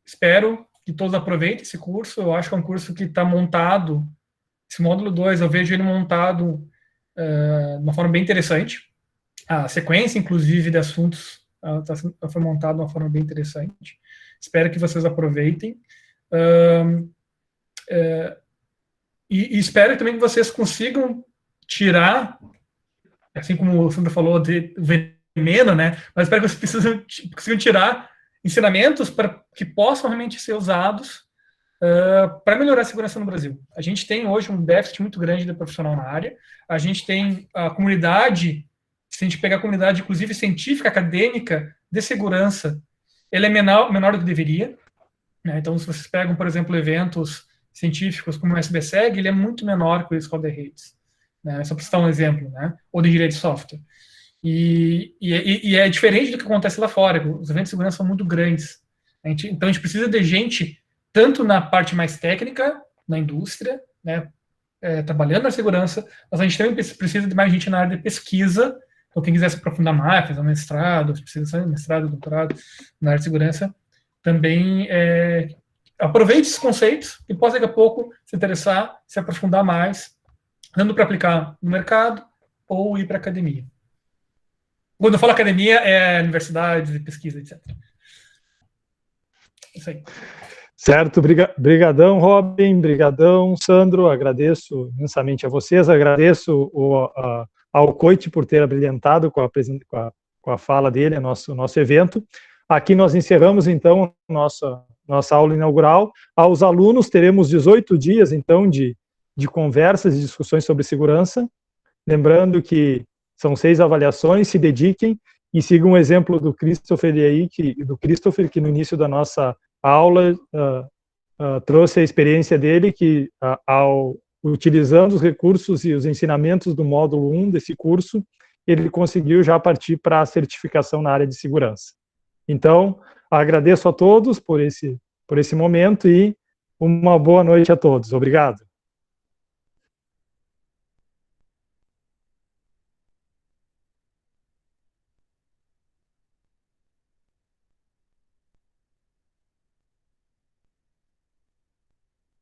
espero que todos aproveitem esse curso. Eu acho que é um curso que está montado, esse módulo 2, eu vejo ele montado de uma forma bem interessante. A sequência, inclusive, de assuntos foi montada de uma forma bem interessante. Espero que vocês aproveitem. E espero também que vocês consigam tirar, assim como o Sandro falou, de veneno, né? Mas espero que vocês consigam tirar ensinamentos que possam realmente ser usados para melhorar a segurança no Brasil. A gente tem hoje um déficit muito grande de profissional na área. A gente tem a comunidade, se a gente pegar a comunidade, inclusive científica, acadêmica, de segurança, ele é menor do que deveria. Né? Então, se vocês pegam, por exemplo, eventos científicos como o SBSEG, ele é muito menor que o Escola de Redes. Né? Só para citar um exemplo, né? Ou de engenharia de software. E é diferente do que acontece lá fora. Os eventos de segurança são muito grandes. Então, a gente precisa de gente, tanto na parte mais técnica, na indústria, né? Trabalhando na segurança, mas a gente também precisa de mais gente na área de pesquisa. Então, quem quiser se aprofundar mais, fazer um mestrado, mestrado, doutorado na área de segurança, também aproveite esses conceitos e possa, daqui a pouco, se interessar, se aprofundar mais, dando para aplicar no mercado ou ir para a academia. Quando eu falo academia, é universidades e pesquisa, etc. Isso aí. Certo, brigadão, Robin, brigadão, Sandro, agradeço imensamente a vocês, agradeço ao COIT por ter abrilhantado com a fala dele, nosso evento. Aqui nós encerramos, então, nossa aula inaugural. Aos alunos teremos 18 dias, então, de conversas e discussões sobre segurança. Lembrando que são 6 avaliações, se dediquem e sigam o exemplo do Christopher aí, que no início da nossa aula trouxe a experiência dele, que utilizando os recursos e os ensinamentos do módulo 1 desse curso, ele conseguiu já partir para a certificação na área de segurança. Então, agradeço a todos por esse momento e uma boa noite a todos. Obrigado.